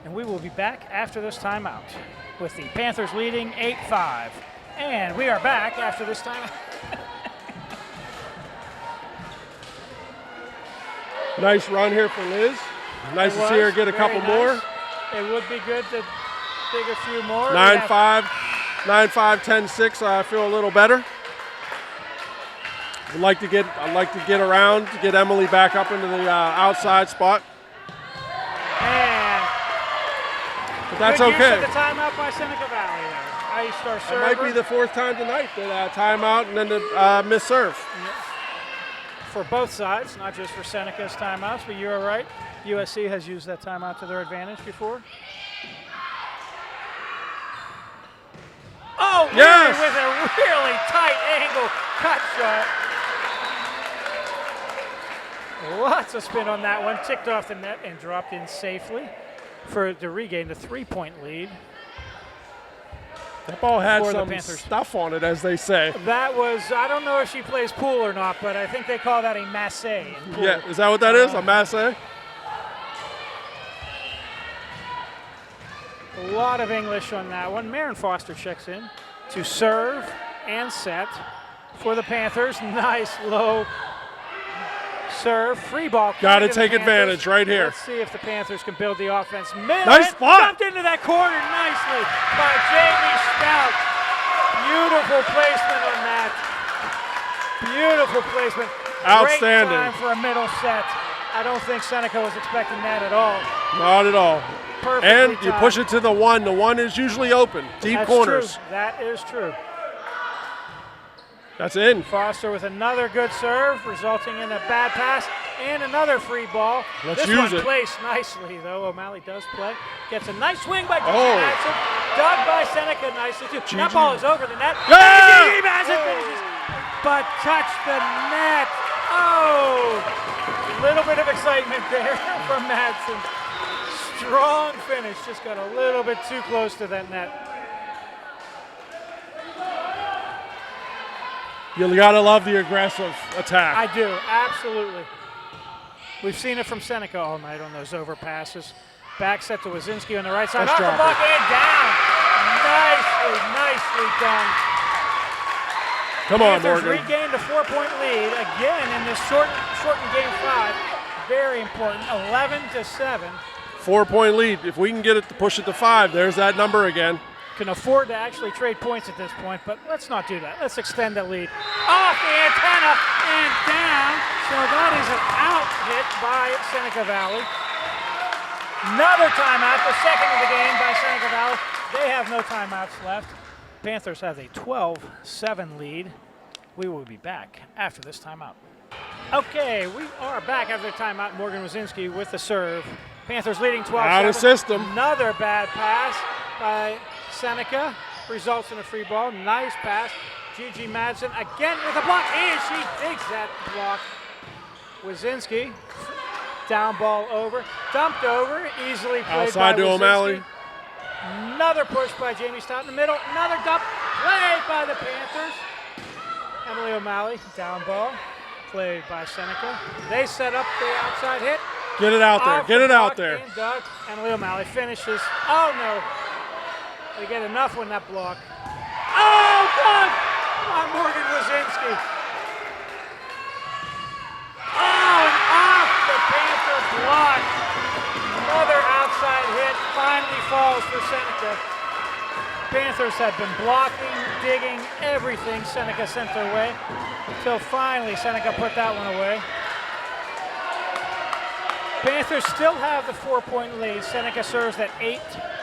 And we will be back after this timeout with the Panthers leading 8-5. And we are back after this timeout. Nice run here for Liz. Nice to see her get a couple more. It would be good to dig a few more. 9-5, 10-6. I feel a little better. I'd like to get around to get Emily back up into the outside spot. And but that's good okay. use of the timeout by Seneca Valley there. Star server. It might be the 4th time tonight that timeout and then the miss serve. For both sides, not just for Seneca's timeouts, but you're right. USC has used that timeout to their advantage before. Oh, yes! With a really tight angle cut shot. Lots of spin on that one. Ticked off the net and dropped in safely to regain the 3-point lead. That ball had some stuff on it, as they say. That was, I don't know if she plays pool or not, but I think they call that a massé. Yeah, is that what that is, a massé? A lot of English on that one. Maren Foster checks in to serve and set for the Panthers. Nice low serve. Free ball. Got to take advantage right here. Let's see if the Panthers can build the offense. Middle nice spot. Jumped into that corner nicely by Jamie Stout. Beautiful placement on that. Beautiful placement. Outstanding. Great time for a middle set. I don't think Seneca was expecting that at all. Not at all. Perfectly And you timed. push it to the 1. The 1 is usually open. Deep That's corners. True. That is true. That's in. Foster with another good serve, resulting in a bad pass and another free ball. Let's this use one it. placed nicely, though. O'Malley does play. Gets a nice swing by Gigi Oh. Madsen. Dug by Seneca nicely, too. Gigi. That ball is over the net. Yeah! Gigi Madsen finishes, but touched the net. Oh! A little bit of excitement there from Madsen. Strong finish, just got a little bit too close to that net. You got to love the aggressive attack. I do, absolutely. We've seen it from Seneca all night on those overpasses. Back set to Wazinski on the right side. Let's Off the drop block it. and down. Nicely done. Come on, Panthers Morgan. regained a 4-point lead again in this shortened game 5. Very important, 11-7. 4-point lead. If we can get it to push it to 5, there's that number again. Can afford to actually trade points at this point, but let's not do that. Let's extend the lead. Off the antenna and down. So that is an out hit by Seneca Valley. Another timeout, the second of the game by Seneca Valley. They have no timeouts left. Panthers have a 12-7 lead. We will be back after this timeout. Okay, we are back after the timeout. Morgan Wazinski with the serve. Panthers leading 12-7. Out of system. Another bad pass by Seneca. Results in a free ball. Nice pass. Gigi Madsen again with a block, and she digs that block. Wazinski, down ball over. Dumped over, easily played Outside by to Wazinski. O'Malley. Another push by Jamie Stott in the middle. Another dump played by the Panthers. Emily O'Malley, down ball, played by Seneca. They set up the outside hit. Get it out there. Off Get the it out block there. and Doug. Emily O'Malley finishes. Oh, no. They get enough on that block. Oh, Doug! On Morgan Wazinski. Oh, and off the Panther block. Another outside hit finally falls for Seneca. Panthers had been blocking, digging, everything Seneca sent their way until finally Seneca put that one away. Panthers still have the 4-point lead. Seneca serves at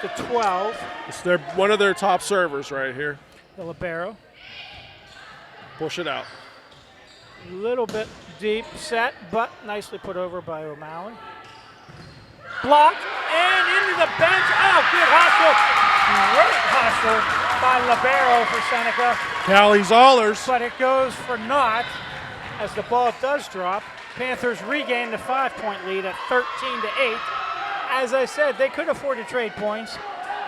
8-12. It's one of their top servers right here. The libero. Push it out. A little bit deep set, but nicely put over by O'Malley. Blocked and into the bench. Oh, good hustle. Great hustle by libero for Seneca. Callie Zollers. But it goes for naught as the ball does drop. Panthers regain the 5-point lead at 13-8. As I said, they could afford to trade points.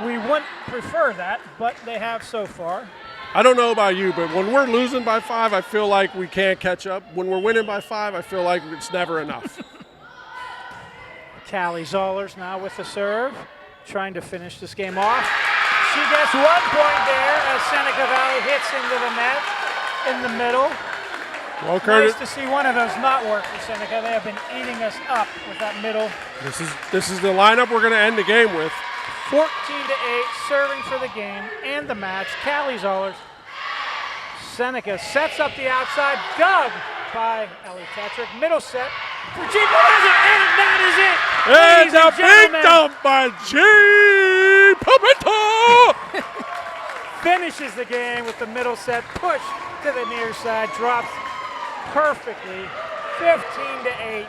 We wouldn't prefer that, but they have so far. I don't know about you, but when we're losing by 5, I feel like we can't catch up. When we're winning by 5, I feel like it's never enough. Callie Zollers now with the serve, trying to finish this game off. She gets 1 point there as Seneca Valley hits into the net in the middle. Well, Curtis, Nice to see one of those not work for Seneca. They have been eating us up with that middle. this is the lineup we're going to end the game with. 14-8, serving for the game and the match. Callie Zollers. Seneca sets up the outside, dug by Ellie Tetrick. Middle set for G. And that is it. And Ladies and a big gentlemen, dump by G. Pimento. finishes the game with the middle set, push to the near side, drops perfectly, 15-8.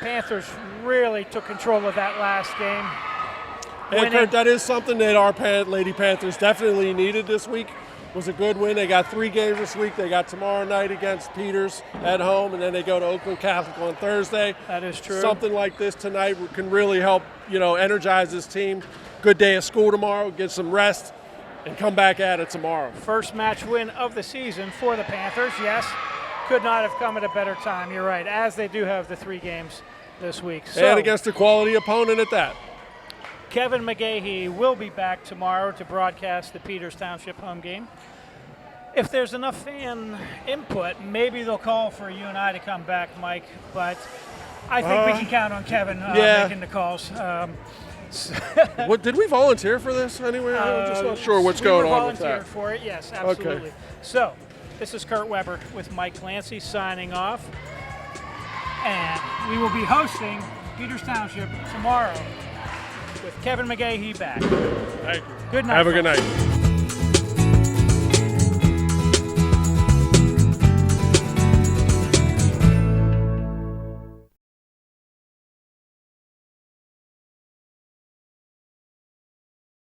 Panthers really took control of that last game. And Kurt, that is something that our Lady Panthers definitely needed this week. Was a good win. They got 3 games this week. They got tomorrow night against Peters at home, and then they go to Oakland Catholic on Thursday. That is true. Something like this tonight can really help, energize this team. Good day of school tomorrow. Get some rest, and come back at it tomorrow. First match win of the season for the Panthers. Yes, could not have come at a better time. You're right, as they do have the 3 games this week. So, And against a quality opponent at that. Kevin McGahee will be back tomorrow to broadcast the Peters Township home game. If there's enough fan input, maybe they'll call for you and I to come back, Mike. But I think we can count on Kevin making the calls. What did we volunteer for this anyway? I'm just not sure what's going on with We were that. volunteered for it, yes, absolutely. Okay. So, This is Kurt Weber with Mike Clancy signing off. And we will be hosting Peters Township tomorrow with Kevin McGahee back. Thank you. Good night. Have a good folks. night.